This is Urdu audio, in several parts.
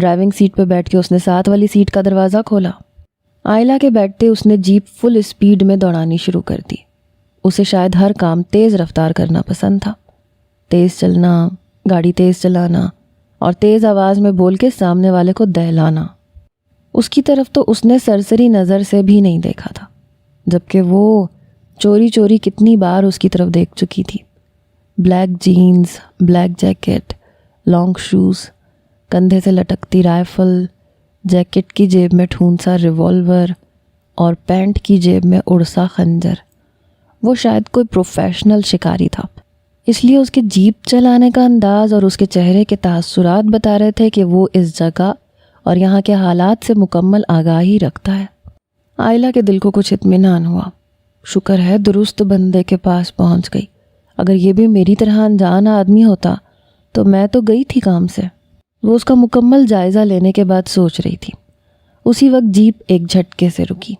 ڈرائیونگ سیٹ پہ بیٹھ کے اس نے ساتھ والی سیٹ کا دروازہ کھولا۔ عائلہ کے بیٹھتے اس نے جیپ فل اسپیڈ میں دوڑانی شروع کر دی۔ اسے شاید ہر کام تیز رفتار کرنا پسند تھا، تیز چلنا، گاڑی تیز چلانا اور تیز آواز میں بول کے سامنے والے کو دہلانا۔ اس کی طرف تو اس نے سرسری نظر سے بھی نہیں دیکھا تھا، جبکہ وہ چوری چوری کتنی بار اس کی طرف دیکھ چکی تھی۔ Black jeans, black jacket, long shoes, کندھے سے لٹکتی رائفل، جیکٹ کی جیب میں ٹھونسا ریوالور اور پینٹ کی جیب میں اڑسا خنجر۔ وہ شاید کوئی پروفیشنل شکاری تھا، اس لیے اس کے جیپ چلانے کا انداز اور اس کے چہرے کے تاثرات بتا رہے تھے کہ وہ اس جگہ اور یہاں کے حالات سے مکمل آگاہی رکھتا ہے۔ عائلہ کے دل کو کچھ اطمینان ہوا۔ شکر ہے درست بندے کے پاس پہنچ گئی، اگر یہ بھی میری طرح انجان آدمی ہوتا تو میں تو گئی تھی کام سے۔ وہ اس کا مکمل جائزہ لینے کے بعد سوچ رہی تھی۔ اسی وقت جیپ ایک جھٹکے سے رکی۔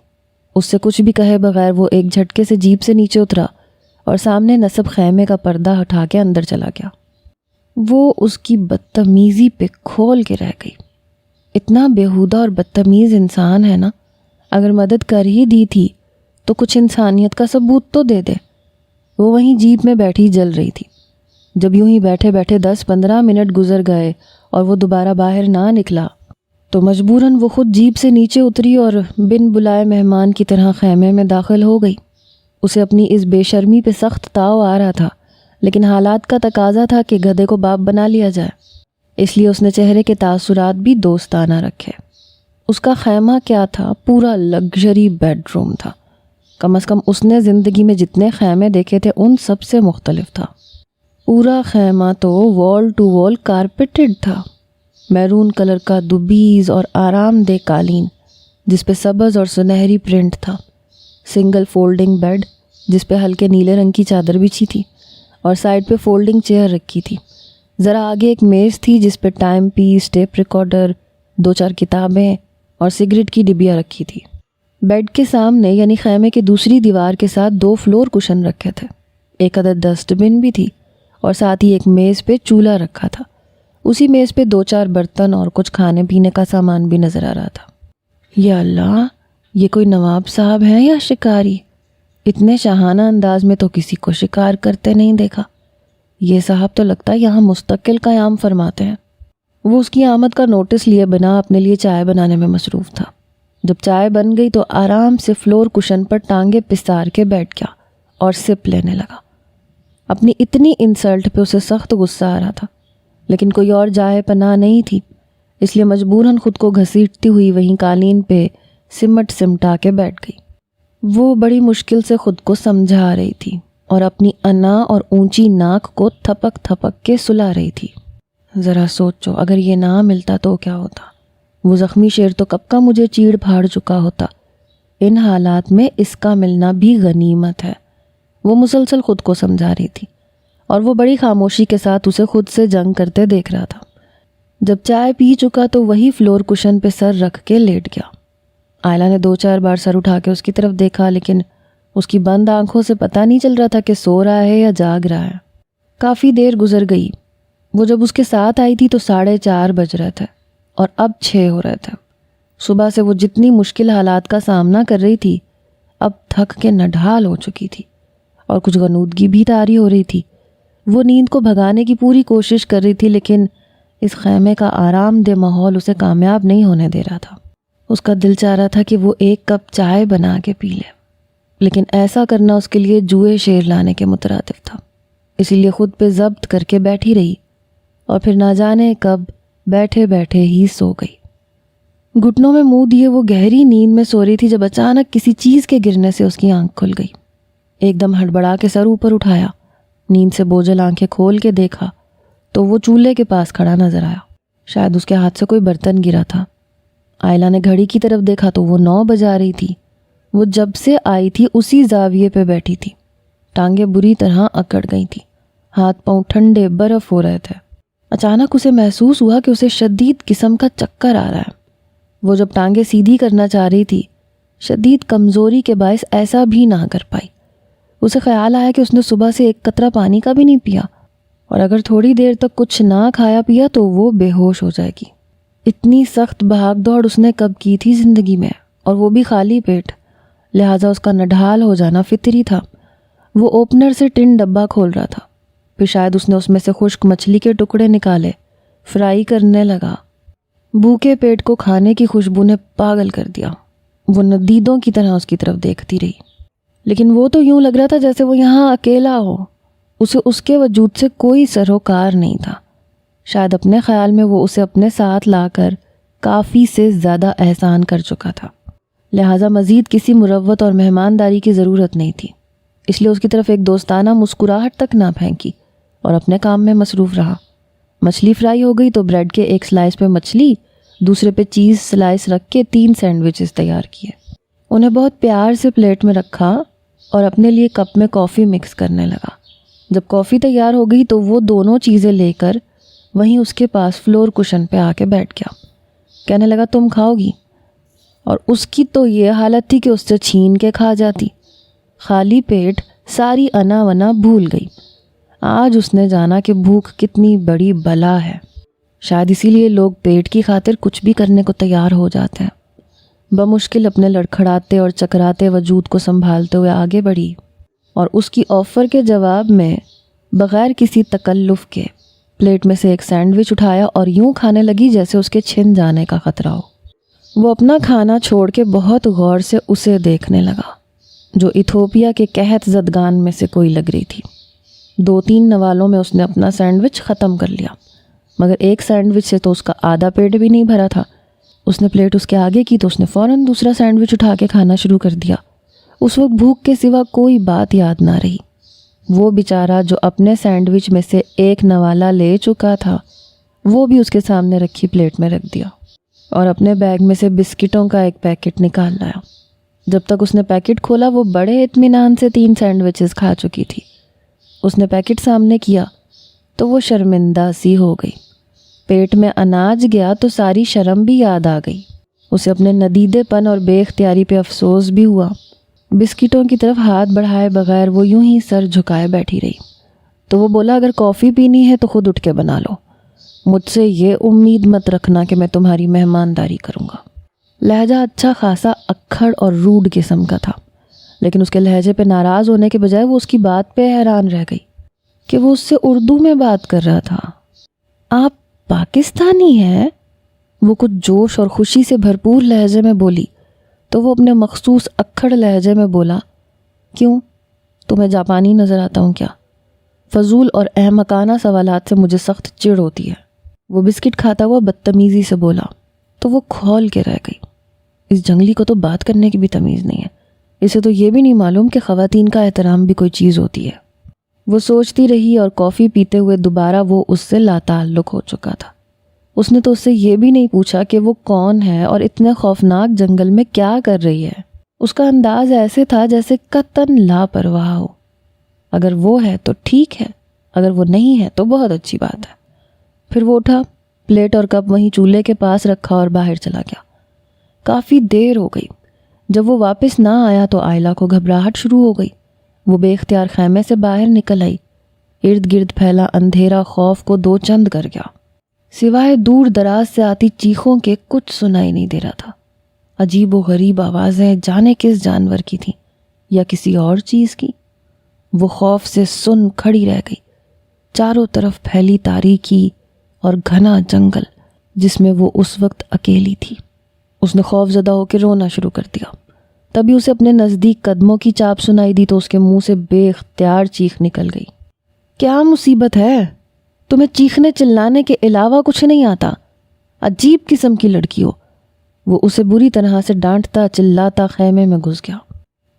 اس سے کچھ بھی کہے بغیر وہ ایک جھٹکے سے جیپ سے نیچے اترا اور سامنے نصب خیمے کا پردہ ہٹا کے اندر چلا گیا۔ وہ اس کی بدتمیزی پہ کھول کے رہ گئی۔ اتنا بیہودہ اور بدتمیز انسان ہے نا، اگر مدد کر ہی دی تھی تو کچھ انسانیت کا ثبوت تو دے دے۔ وہ وہیں جیپ میں بیٹھی جل رہی تھی۔ جب یوں ہی بیٹھے بیٹھے 10-15 منٹ گزر گئے اور وہ دوبارہ باہر نہ نکلا تو مجبوراً وہ خود جیپ سے نیچے اتری اور بن بلائے مہمان کی طرح خیمے میں داخل ہو گئی۔ اسے اپنی اس بے شرمی پہ سخت تاؤ آ رہا تھا، لیکن حالات کا تقاضا تھا کہ گدھے کو باپ بنا لیا جائے، اس لیے اس نے چہرے کے تاثرات بھی دوستانہ رکھے۔ اس کا خیمہ کیا تھا، پورا لگژری بیڈ روم تھا۔ کم از کم اس نے زندگی میں جتنے خیمے دیکھے تھے ان سب سے مختلف تھا۔ پورا خیمہ تو وال ٹو وال کارپیٹڈ تھا، میرون کلر کا دوبیز اور آرام دہ قالین جس پہ سبز اور سنہری پرنٹ تھا، سنگل فولڈنگ بیڈ جس پہ ہلکے نیلے رنگ کی چادر بچھی تھی اور سائڈ پہ فولڈنگ چیئر رکھی تھی۔ ذرا آگے ایک میز تھی جس پہ ٹائم پیس، ٹیپ ریکارڈر، 2-4 کتابیں اور سگریٹ کی ڈبیاں رکھی تھی۔ بیڈ کے سامنے یعنی خیمے کے دوسری دیوار کے ساتھ 2 فلور کشن رکھے تھے، ایک عدد ڈسٹ بن بھی تھی اور ساتھ ہی ایک میز پہ چولہا رکھا تھا۔ اسی میز پہ 2-4 برتن اور کچھ کھانے پینے کا سامان بھی نظر آ رہا تھا۔ یا اللہ، یہ کوئی نواب صاحب ہیں یا شکاری؟ اتنے شاہانہ انداز میں تو کسی کو شکار کرتے نہیں دیکھا۔ یہ صاحب تو لگتا ہے یہاں مستقل قیام فرماتے ہیں۔ وہ اس کی آمد کا نوٹس لیے بنا اپنے لیے چائے بنانے میں مصروف تھا۔ جب چائے بن گئی تو آرام سے فلور کشن پر ٹانگیں پسار کے بیٹھ گیا اور سپ لینے لگا۔ اپنی اتنی انسلٹ پہ اسے سخت غصہ آ رہا تھا، لیکن کوئی اور جائے پناہ نہیں تھی، اس لیے مجبوراً خود کو گھسیٹتی ہوئی وہیں قالین پہ سمٹا کے بیٹھ گئی۔ وہ بڑی مشکل سے خود کو سمجھا رہی تھی اور اپنی انا اور اونچی ناک کو تھپک تھپک کے سلا رہی تھی۔ ذرا سوچو، اگر یہ نہ ملتا تو کیا ہوتا؟ وہ زخمی شیر تو کب کا مجھے چیڑ پھاڑ چکا ہوتا۔ ان حالات میں اس کا ملنا بھی غنیمت ہے۔ وہ مسلسل خود کو سمجھا رہی تھی اور وہ بڑی خاموشی کے ساتھ اسے خود سے جنگ کرتے دیکھ رہا تھا۔ جب چائے پی چکا تو وہی فلور کشن پہ سر رکھ کے لیٹ گیا۔ عائلہ نے 2-4 بار سر اٹھا کے اس کی طرف دیکھا، لیکن اس کی بند آنکھوں سے پتہ نہیں چل رہا تھا کہ سو رہا ہے یا جاگ رہا ہے۔ کافی دیر گزر گئی۔ وہ جب اس کے ساتھ آئی تھی تو 4:30 بج رہے تھے اور اب 6 ہو رہے تھے۔ صبح سے وہ جتنی مشکل حالات کا سامنا کر رہی تھی اب تھک کے نڈھال ہو چکی تھی اور کچھ غنودگی بھی طاری ہو رہی تھی۔ وہ نیند کو بھگانے کی پوری کوشش کر رہی تھی، لیکن اس خیمے کا آرام دہ ماحول اسے کامیاب نہیں ہونے دے رہا تھا۔ اس کا دل چاہ رہا تھا کہ وہ 1 کپ چائے بنا کے پی لے، لیکن ایسا کرنا اس کے لیے جوئے شیر لانے کے مترادف تھا، اسی لیے خود پہ ضبط کر کے بیٹھی رہی اور پھر نہ جانے کب بیٹھے بیٹھے ہی سو گئی۔ گھٹنوں میں منہ دیے وہ گہری نیند میں سو رہی تھی جب اچانک کسی چیز کے گرنے سے اس کی آنکھ کھل گئی۔ ایک دم ہڑبڑا کے سر اوپر اٹھایا، نیند سے بوجھل آنکھیں کھول کے دیکھا تو وہ چولہے کے پاس کھڑا نظر آیا۔ شاید اس کے ہاتھ سے کوئی برتن گرا تھا۔ عائلہ نے گھڑی کی طرف دیکھا تو وہ 9 بجا رہی تھی۔ وہ جب سے آئی تھی اسی زاویے پہ بیٹھی تھی۔ ٹانگیں بری طرح اکڑ گئی تھی، ہاتھ پاؤں ٹھنڈے برف ہو رہے تھے۔ اچانک اسے محسوس ہوا کہ اسے شدید قسم کا چکر آ رہا ہے۔ وہ جب ٹانگیں سیدھی کرنا چاہ رہی تھی، شدید کمزوری کے باعث ایسا بھی نہ کر پائی۔ اسے خیال آیا کہ اس نے صبح سے 1 قطرہ پانی کا بھی نہیں پیا، اور اگر تھوڑی دیر تک کچھ نہ کھایا پیا تو وہ بے ہوش ہو جائے گی۔ اتنی سخت بھاگ دوڑ اس نے کب کی تھی زندگی میں، اور وہ بھی خالی پیٹ، لہٰذا اس کا نڈھال ہو جانا فطری تھا۔ وہ اوپنر سے ٹن ڈبہ کھول رہا تھا، پھر شاید اس نے اس میں سے خشک مچھلی کے ٹکڑے نکالے، فرائی کرنے لگا۔ بھوکے پیٹ کو کھانے کی خوشبو نے پاگل کر دیا۔ وہ ندیدوں کی طرح اس کی طرف دیکھتی رہی، لیکن وہ تو یوں لگ رہا تھا جیسے وہ یہاں اکیلا ہو، اسے اس کے وجود سے کوئی سروکار نہیں تھا۔ شاید اپنے خیال میں وہ اسے اپنے ساتھ لا کر کافی سے زیادہ احسان کر چکا تھا، لہٰذا مزید کسی مروت اور مہمانداری کی ضرورت نہیں تھی۔ اس لیے اس کی طرف ایک دوستانہ مسکراہٹ تک نہ پھینکی اور اپنے کام میں مصروف رہا۔ مچھلی فرائی ہو گئی تو بریڈ کے ایک سلائس پہ مچھلی، دوسرے پہ چیز سلائس رکھ کے 3 سینڈوچز تیار کیے، انہیں بہت پیار سے پلیٹ میں رکھا اور اپنے لیے کپ میں کافی مکس کرنے لگا۔ جب کافی تیار ہو گئی تو وہ دونوں چیزیں لے کر وہیں اس کے پاس فلور کشن پہ آ کے بیٹھ گیا، کہنے لگا تم کھاؤ گی؟ اور اس کی تو یہ حالت تھی کہ اس سے چھین کے کھا جاتی۔ خالی پیٹ ساری انا ونا بھول گئی۔ آج اس نے جانا کہ بھوک کتنی بڑی بلا ہے، شاید اسی لیے لوگ پیٹ کی خاطر کچھ بھی کرنے کو تیار ہو جاتے ہیں۔ بمشکل اپنے لڑکھڑاتے اور چکراتے وجود کو سنبھالتے ہوئے آگے بڑھی اور اس کی آفر کے جواب میں بغیر کسی تکلف کے پلیٹ میں سے ایک سینڈوچ اٹھایا اور یوں کھانے لگی جیسے اس کے چھن جانے کا خطرہ ہو۔ وہ اپنا کھانا چھوڑ کے بہت غور سے اسے دیکھنے لگا، جو ایتھوپیا کے قحط زدگان میں سے کوئی لگ رہی تھی۔ 2-3 نوالوں میں اس نے اپنا سینڈوچ ختم کر لیا، مگر ایک سینڈوچ سے تو اس کا آدھا پیٹ بھی نہیں بھرا تھا۔ اس نے پلیٹ اس کے آگے کی تو اس نے فوراً دوسرا سینڈوچ اٹھا کے کھانا شروع کر دیا۔ اس وقت بھوک کے سوا کوئی بات یاد نہ رہی۔ وہ بیچارہ جو اپنے سینڈوچ میں سے ایک نوالا لے چکا تھا، وہ بھی اس کے سامنے رکھی پلیٹ میں رکھ دیا اور اپنے بیگ میں سے بسکٹوں کا ایک پیکٹ نکال لایا۔ جب تک اس نے پیکٹ کھولا وہ بڑے اطمینان سے 3 سینڈوچز کھا چکی تھی۔ اس نے پیکٹ سامنے کیا تو وہ شرمندہ سی ہو گئی۔ پیٹ میں اناج گیا تو ساری شرم بھی یاد آ گئی۔ اسے اپنے ندیدے پن اور بے اختیاری پہ افسوس بھی ہوا۔ بسکٹوں کی طرف ہاتھ بڑھائے بغیر وہ یوں ہی سر جھکائے بیٹھی رہی۔ تو وہ بولا اگر کافی پینی ہے تو خود اٹھ کے بنا لو، مجھ سے یہ امید مت رکھنا کہ میں تمہاری مہمانداری کروں گا۔ لہجہ اچھا خاصا اکھڑ اور روڈ قسم کا تھا، لیکن اس کے لہجے پہ ناراض ہونے کے بجائے وہ اس کی بات پہ حیران رہ گئی کہ وہ اس سے اردو میں بات کر رہا تھا۔ آپ پاکستانی ہیں؟ وہ کچھ جوش اور خوشی سے بھرپور لہجے میں بولی تو وہ اپنے مخصوص اکھڑ لہجے میں بولا، کیوں تمہیں جاپانی نظر آتا ہوں کیا؟ فضول اور احمقانہ سوالات سے مجھے سخت چڑ ہوتی ہے۔ وہ بسکٹ کھاتا ہوا بدتمیزی سے بولا تو وہ کھول کے رہ گئی۔ اس جنگلی کو تو بات کرنے کی بھی تمیز نہیں ہے، اسے تو یہ بھی نہیں معلوم کہ خواتین کا احترام بھی کوئی چیز ہوتی ہے۔ وہ سوچتی رہی اور کافی پیتے ہوئے دوبارہ وہ اس سے لاتعلق ہو چکا تھا۔ اس نے تو اس سے یہ بھی نہیں پوچھا کہ وہ کون ہے اور اتنے خوفناک جنگل میں کیا کر رہی ہے۔ اس کا انداز ایسے تھا جیسے قطعاً لاپرواہ ہو۔ اگر وہ ہے تو ٹھیک ہے، اگر وہ نہیں ہے تو بہت اچھی بات ہے۔ پھر وہ اٹھا، پلیٹ اور کپ وہیں چولہے کے پاس رکھا اور باہر چلا گیا۔ کافی دیر ہو گئی۔ جب وہ واپس نہ آیا تو آئلہ کو گھبراہٹ شروع ہو گئی۔ وہ بے اختیار خیمے سے باہر نکل آئی۔ ارد گرد پھیلا اندھیرا خوف کو 2 چند کر گیا۔ سوائے دور دراز سے آتی چیخوں کے کچھ سنائی نہیں دے رہا تھا۔ عجیب و غریب آوازیں جانے کس جانور کی تھیں یا کسی اور چیز کی۔ وہ خوف سے سن کھڑی رہ گئی۔ چاروں طرف پھیلی تاریکی اور گھنا جنگل جس میں وہ اس وقت اکیلی تھی۔ اس نے خوف زدہ ہو کے رونا شروع کر دیا۔ تبھی اسے اپنے نزدیک قدموں کی چاپ سنائی دی تو اس کے منہ سے بے اختیار چیخ نکل گئی۔ کیا مصیبت ہے؟ تمہیں چیخنے چلانے کے علاوہ کچھ نہیں آتا؟ عجیب قسم کی لڑکی ہو۔ وہ اسے بری طرح سے ڈانٹتا چلاتا خیمے میں گھس گیا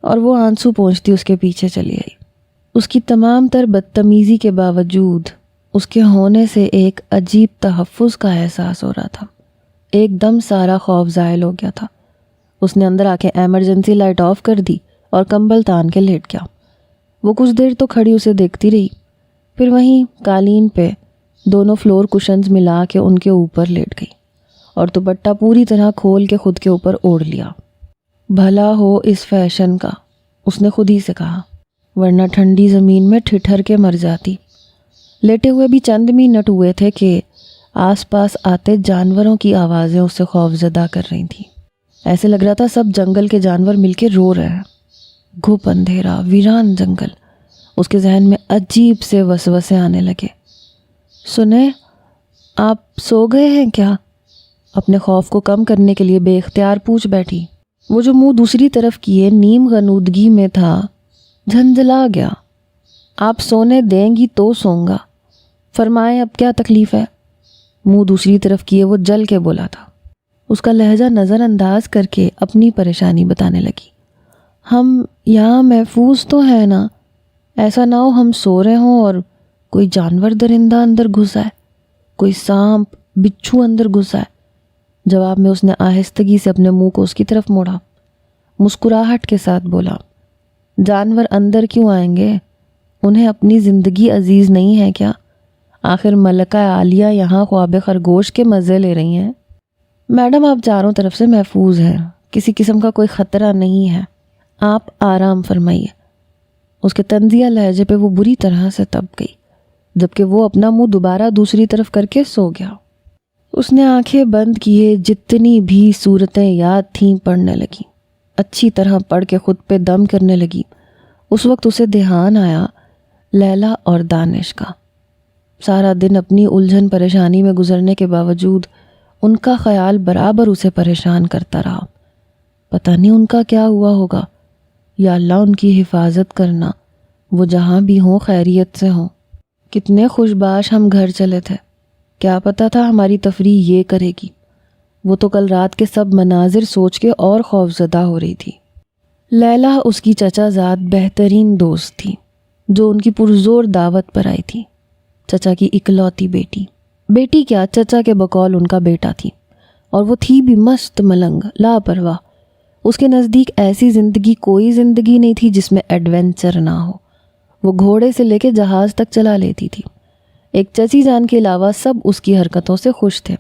اور وہ آنسو پونچھتی اس کے پیچھے چلی آئی۔ اس کی تمام تر بدتمیزی کے باوجود اس کے ہونے سے ایک عجیب تحفظ کا احساس ہو رہا تھا۔ ایک دم سارا خوف زائل ہو گیا تھا۔ اس نے اندر آ کے ایمرجنسی لائٹ آف کر دی اور کمبل تان کے لیٹ گیا۔ وہ کچھ دیر تو کھڑی اسے دیکھتی رہی، پھر وہیں قالین پہ دونوں فلور کشنز ملا کے ان کے اوپر لیٹ گئی اور دوپٹہ پوری طرح کھول کے خود کے اوپر اوڑھ لیا۔ بھلا ہو اس فیشن کا، اس نے خود ہی سے کہا، ورنہ ٹھنڈی زمین میں ٹھٹھر کے مر جاتی۔ لیٹے ہوئے بھی چند منٹ ہوئے تھے کہ آس پاس آتے جانوروں کی آوازیں اسے خوف زدہ کر رہی تھیں۔ ایسے لگ رہا تھا سب جنگل کے جانور مل کے رو رہے ہیں۔ گھپ اندھیرا، ویران جنگل۔ اس کے ذہن میں عجیب سے وسوسے آنے لگے۔ سنیں، آپ سو گئے ہیں کیا؟ اپنے خوف کو کم کرنے کے لیے بے اختیار پوچھ بیٹھی۔ وہ جو منہ دوسری طرف کیے نیم غنودگی میں تھا جھنجھلا گیا۔ آپ سونے دیں گی تو سوں گا، فرمائیں اب کیا تکلیف ہے؟ منہ دوسری طرف کیے وہ جل کے بولا تھا۔ اس کا لہجہ نظر انداز کر کے اپنی پریشانی بتانے لگی۔ ہم یہاں محفوظ تو ہیں نا؟ ایسا نہ ہو ہم سو رہے ہوں اور کوئی جانور درندہ اندر گھس آئے، کوئی سانپ بچھو اندر گھس آئے۔ جواب میں اس نے آہستگی سے اپنے منہ کو اس کی طرف موڑا، مسکراہٹ کے ساتھ بولا، جانور اندر کیوں آئیں گے؟ انہیں اپنی زندگی عزیز نہیں ہے کیا؟ آخر ملکہ عالیہ یہاں خواب خرگوش کے مزے لے رہی ہیں۔ میڈم آپ چاروں طرف سے محفوظ ہیں، کسی قسم کا کوئی خطرہ نہیں ہے، آپ آرام فرمائیے۔ اس کے طنزیہ لہجے پہ وہ بری طرح سے تب گئی، جبکہ وہ اپنا منہ دوبارہ دوسری طرف کر کے سو گیا۔ اس نے آنکھیں بند کیے، جتنی بھی صورتیں یاد تھیں پڑھنے لگی، اچھی طرح پڑھ کے خود پہ دم کرنے لگی۔ اس وقت اسے دھیان آیا لیلا اور دانش کا۔ سارا دن اپنی الجھن پریشانی میں گزرنے کے باوجود ان کا خیال برابر اسے پریشان کرتا رہا۔ پتہ نہیں ان کا کیا ہوا ہوگا، یا اللہ ان کی حفاظت کرنا، وہ جہاں بھی ہوں خیریت سے ہوں۔ کتنے خوش باش ہم گھر چلے تھے، کیا پتہ تھا ہماری تفریح یہ کرے گی۔ وہ تو کل رات کے سب مناظر سوچ کے اور خوفزدہ ہو رہی تھی۔ لیلا اس کی چچا زاد بہترین دوست تھی، جو ان کی پرزور دعوت پر آئی تھی۔ چچا کی اکلوتی بیٹی کیا، چچا کے بقول ان کا بیٹا تھی، اور وہ تھی بھی مست ملنگ، لاپرواہ۔ اس کے نزدیک ایسی زندگی کوئی زندگی نہیں تھی جس میں ایڈونچر نہ ہو۔ وہ گھوڑے سے لے کے جہاز تک چلا لیتی تھی۔ ایک چچی جان کے علاوہ سب اس کی حرکتوں سے خوش تھے۔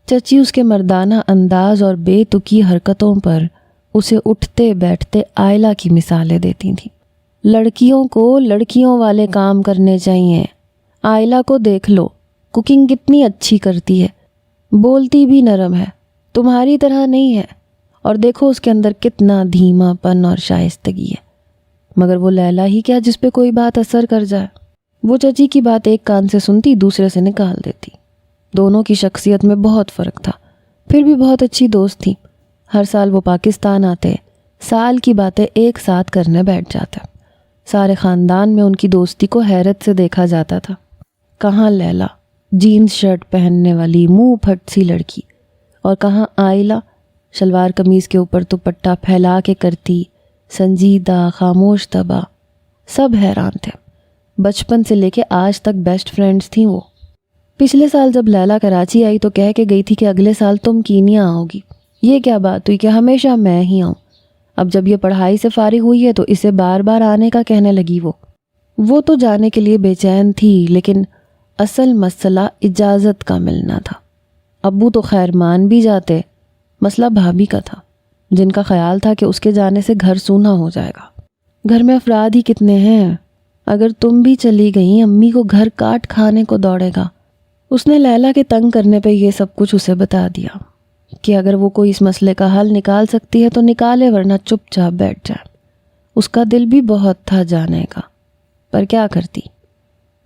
چچی اس کے مردانہ انداز اور بے تکی حرکتوں پر اسے اٹھتے بیٹھتے آئلہ کی مثالیں دیتی تھیں۔ لڑکیوں کو لڑکیوں والے کام کرنے چاہیے، آئلہ کو دیکھ لو، کوکنگ کتنی اچھی کرتی ہے، بولتی بھی نرم ہے، تمہاری طرح نہیں ہے، اور دیکھو اس کے اندر کتنا دھیما پن اور شائستگی ہے۔ مگر وہ لیلا ہی کیا جس پہ کوئی بات اثر کر جائے۔ وہ چچی کی بات ایک کان سے سنتی، دوسرے سے نکال دیتی۔ دونوں کی شخصیت میں بہت فرق تھا، پھر بھی بہت اچھی دوست تھی۔ ہر سال وہ پاکستان آتے، سال کی باتیں ایک ساتھ کرنے بیٹھ جاتے۔ سارے خاندان میں ان کی دوستی کو حیرت سے دیکھا جاتا تھا۔ کہاں لیلا، جینز شرٹ پہننے والی منہ پھٹ سی لڑکی، اور کہاں آئلہ، شلوار قمیض کے اوپر دوپٹہ پھیلا کے کرتی، سنجیدہ، خاموش طبع۔ سب حیران تھے۔ بچپن سے لے کے آج تک بیسٹ فرینڈز تھیں وہ۔ پچھلے سال جب لیلا کراچی آئی تو کہہ کے گئی تھی کہ اگلے سال تم کینیا آؤ گی۔ یہ کیا بات ہوئی کہ ہمیشہ میں ہی آؤں؟ اب جب یہ پڑھائی سے فارغ ہوئی ہے تو اسے بار بار آنے کا کہنے لگی۔ وہ تو جانے کے لیے بے چین تھی، لیکن اصل مسئلہ اجازت کا ملنا تھا۔ ابو تو خیر مان بھی جاتے، مسئلہ بھابھی کا تھا، جن کا خیال تھا کہ اس کے جانے سے گھر سونا ہو جائے گا۔ گھر میں افراد ہی کتنے ہیں، اگر تم بھی چلی گئیں امی کو گھر کاٹ کھانے کو دوڑے گا۔ اس نے لیلا کے تنگ کرنے پہ یہ سب کچھ اسے بتا دیا کہ اگر وہ کوئی اس مسئلے کا حل نکال سکتی ہے تو نکالے، ورنہ چپ چاپ بیٹھ جائے۔ اس کا دل بھی بہت تھا جانے کا، پر کیا کرتی۔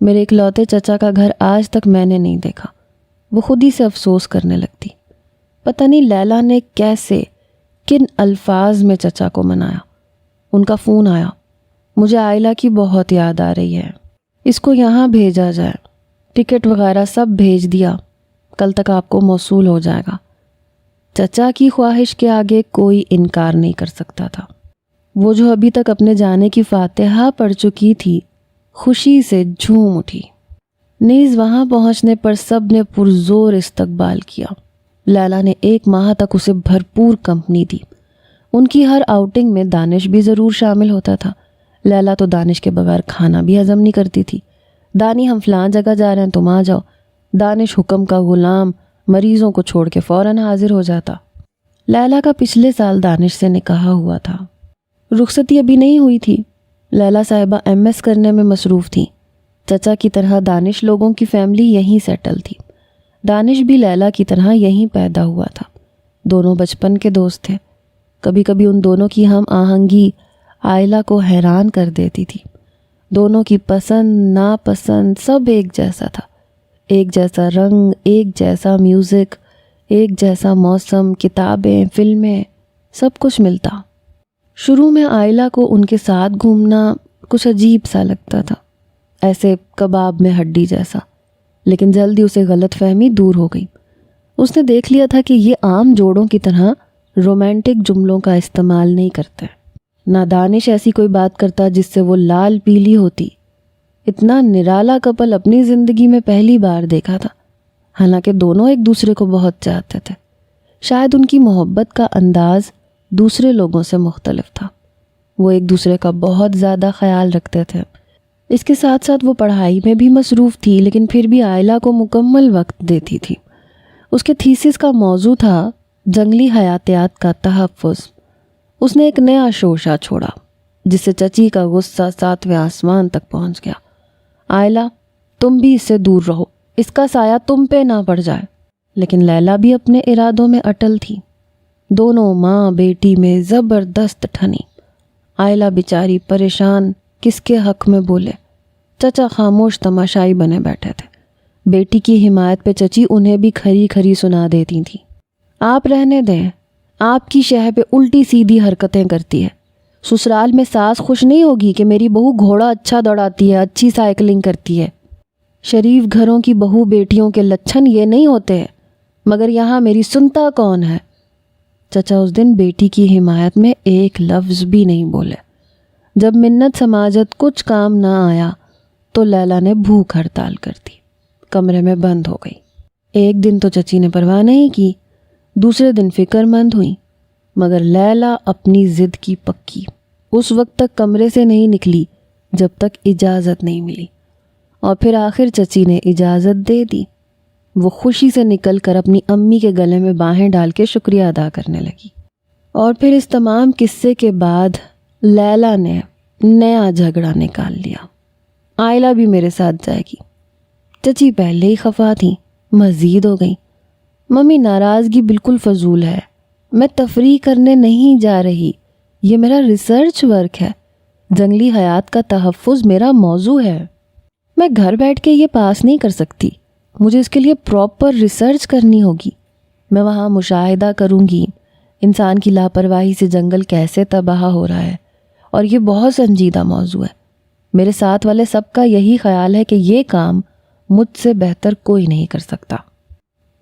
میرے اکلوتے چچا کا گھر آج تک میں نے نہیں دیکھا۔ وہ خود ہی سے افسوس کرنے لگتی۔ پتہ نہیں لیلا نے کیسے، کن الفاظ میں چچا کو منایا۔ ان کا فون آیا، مجھے آئلہ کی بہت یاد آ رہی ہے، اس کو یہاں بھیجا جائے، ٹکٹ وغیرہ سب بھیج دیا، کل تک آپ کو موصول ہو جائے گا۔ چچا کی خواہش کے آگے کوئی انکار نہیں کر سکتا تھا۔ وہ جو ابھی تک اپنے جانے کی فاتحہ پڑھ چکی تھی، خوشی سے جھوم اٹھی۔ نیز وہاں پہنچنے پر سب نے پرزور استقبال کیا۔ لیلا نے 1 ماہ تک اسے بھرپور کمپنی دی۔ ان کی ہر آؤٹنگ میں دانش بھی ضرور شامل ہوتا تھا۔ لیلا تو دانش کے بغیر کھانا بھی ہضم نہیں کرتی تھی۔ دانی ہم فلاں جگہ جا رہے ہیں، تم آ جاؤ۔ دانش حکم کا غلام، مریضوں کو چھوڑ کے فوراً حاضر ہو جاتا۔ لیلا کا پچھلے سال دانش سے نکاح ہوا تھا۔ رخصتی ابھی نہیں ہوئی تھی۔ لیلا صاحبہ MS کرنے میں مصروف تھیں۔ چچا کی طرح دانش لوگوں کی فیملی یہیں سیٹل تھی۔ دانش بھی لیلا کی طرح یہیں پیدا ہوا تھا، دونوں بچپن کے دوست تھے۔ کبھی کبھی ان دونوں کی ہم آہنگی عائلہ کو حیران کر دیتی تھی۔ دونوں کی پسند ناپسند سب ایک جیسا تھا، ایک جیسا رنگ، ایک جیسا میوزک، ایک جیسا موسم، کتابیں، فلمیں، سب کچھ ملتا۔ شروع میں عائلہ کو ان کے ساتھ گھومنا کچھ عجیب سا لگتا تھا، ایسے کباب میں ہڈی جیسا، لیکن جلدی اسے غلط فہمی دور ہو گئی۔ اس نے دیکھ لیا تھا کہ یہ عام جوڑوں کی طرح رومانٹک جملوں کا استعمال نہیں کرتے۔ نہ دانش ایسی کوئی بات کرتا جس سے وہ لال پیلی ہوتی۔ اتنا نرالا کپل اپنی زندگی میں پہلی بار دیکھا تھا، حالانکہ دونوں ایک دوسرے کو بہت چاہتے تھے۔ شاید ان کی محبت کا انداز دوسرے لوگوں سے مختلف تھا، وہ ایک دوسرے کا بہت زیادہ خیال رکھتے تھے۔ اس کے ساتھ ساتھ وہ پڑھائی میں بھی مصروف تھی، لیکن پھر بھی عائلہ کو مکمل وقت دیتی تھی۔ اس کے تھیسس کا موضوع تھا جنگلی حیاتیات کا تحفظ۔ اس نے ایک نیا شوشہ چھوڑا جس سے چچی کا غصہ 7ویں آسمان تک پہنچ گیا۔ عائلہ، تم بھی اس سے دور رہو، اس کا سایہ تم پہ نہ پڑ جائے۔ لیکن لیلا بھی اپنے ارادوں میں اٹل تھی۔ دونوں ماں بیٹی میں زبردست ٹھنی۔ عائلہ بیچاری پریشان کس کے حق میں بولے، چچا خاموش تماشائی بنے بیٹھے تھے۔ بیٹی کی حمایت پہ چچی انہیں بھی کھری کھری سنا دیتی تھی۔ آپ رہنے دیں، آپ کی شہ پہ الٹی سیدھی حرکتیں کرتی ہے۔ سسرال میں ساس خوش نہیں ہوگی کہ میری بہو گھوڑا اچھا دوڑاتی ہے، اچھی سائیکلنگ کرتی ہے۔ شریف گھروں کی بہو بیٹیوں کے لچھن یہ نہیں ہوتے ہیں، مگر یہاں میری سنتا کون ہے؟ چچا اس دن بیٹی کی حمایت میں ایک لفظ بھی نہیں بولے۔ جب منت سماجت کچھ کام نہ آیا تو لیلا نے بھوک ہڑتال کر دی، کمرے میں بند ہو گئی۔ ایک دن تو چچی نے پرواہ نہیں کی، دوسرے دن فکر مند ہوئی، مگر لیلا اپنی ضد کی پکی۔ اس وقت تک کمرے سے نہیں نکلی جب تک اجازت نہیں ملی، اور پھر آخر چچی نے اجازت دے دی۔ وہ خوشی سے نکل کر اپنی امی کے گلے میں باہیں ڈال کے شکریہ ادا کرنے لگی۔ اور پھر اس تمام قصے کے بعد لیلا نے نیا جھگڑا نکال لیا۔ عائلہ بھی میرے ساتھ جائے گی۔ چچی پہلے ہی خفا تھیں، مزید ہو گئی۔ ممی ناراضگی بالکل فضول ہے، میں تفریح کرنے نہیں جا رہی، یہ میرا ریسرچ ورک ہے، جنگلی حیات کا تحفظ میرا موضوع ہے، میں گھر بیٹھ کے یہ پاس نہیں کر سکتی، مجھے اس کے لیے پراپر ریسرچ کرنی ہوگی۔ میں وہاں مشاہدہ کروں گی انسان کی لاپرواہی سے جنگل کیسے تباہ ہو رہا ہے، اور یہ بہت سنجیدہ موضوع ہے۔ میرے ساتھ والے سب کا یہی خیال ہے کہ یہ کام مجھ سے بہتر کوئی نہیں کر سکتا۔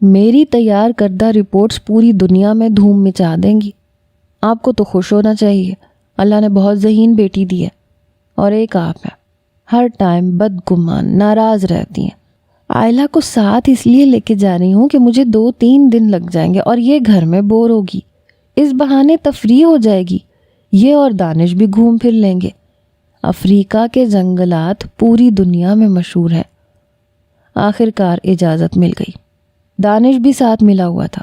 میری تیار کردہ رپورٹس پوری دنیا میں دھوم مچا دیں گی۔ آپ کو تو خوش ہونا چاہیے، اللہ نے بہت ذہین بیٹی دی ہے، اور ایک آپ ہے، ہر ٹائم بدگمان ناراض رہتی ہیں۔ عائلہ کو ساتھ اس لیے لے کے جا رہی ہوں کہ مجھے 2-3 دن لگ جائیں گے اور یہ گھر میں بور ہوگی، اس بہانے تفریح ہو جائے گی، یہ اور دانش بھی گھوم پھر لیں گے۔ افریقہ کے جنگلات پوری دنیا میں مشہور ہے۔ آخر کار اجازت مل گئی۔ دانش بھی ساتھ ملا ہوا تھا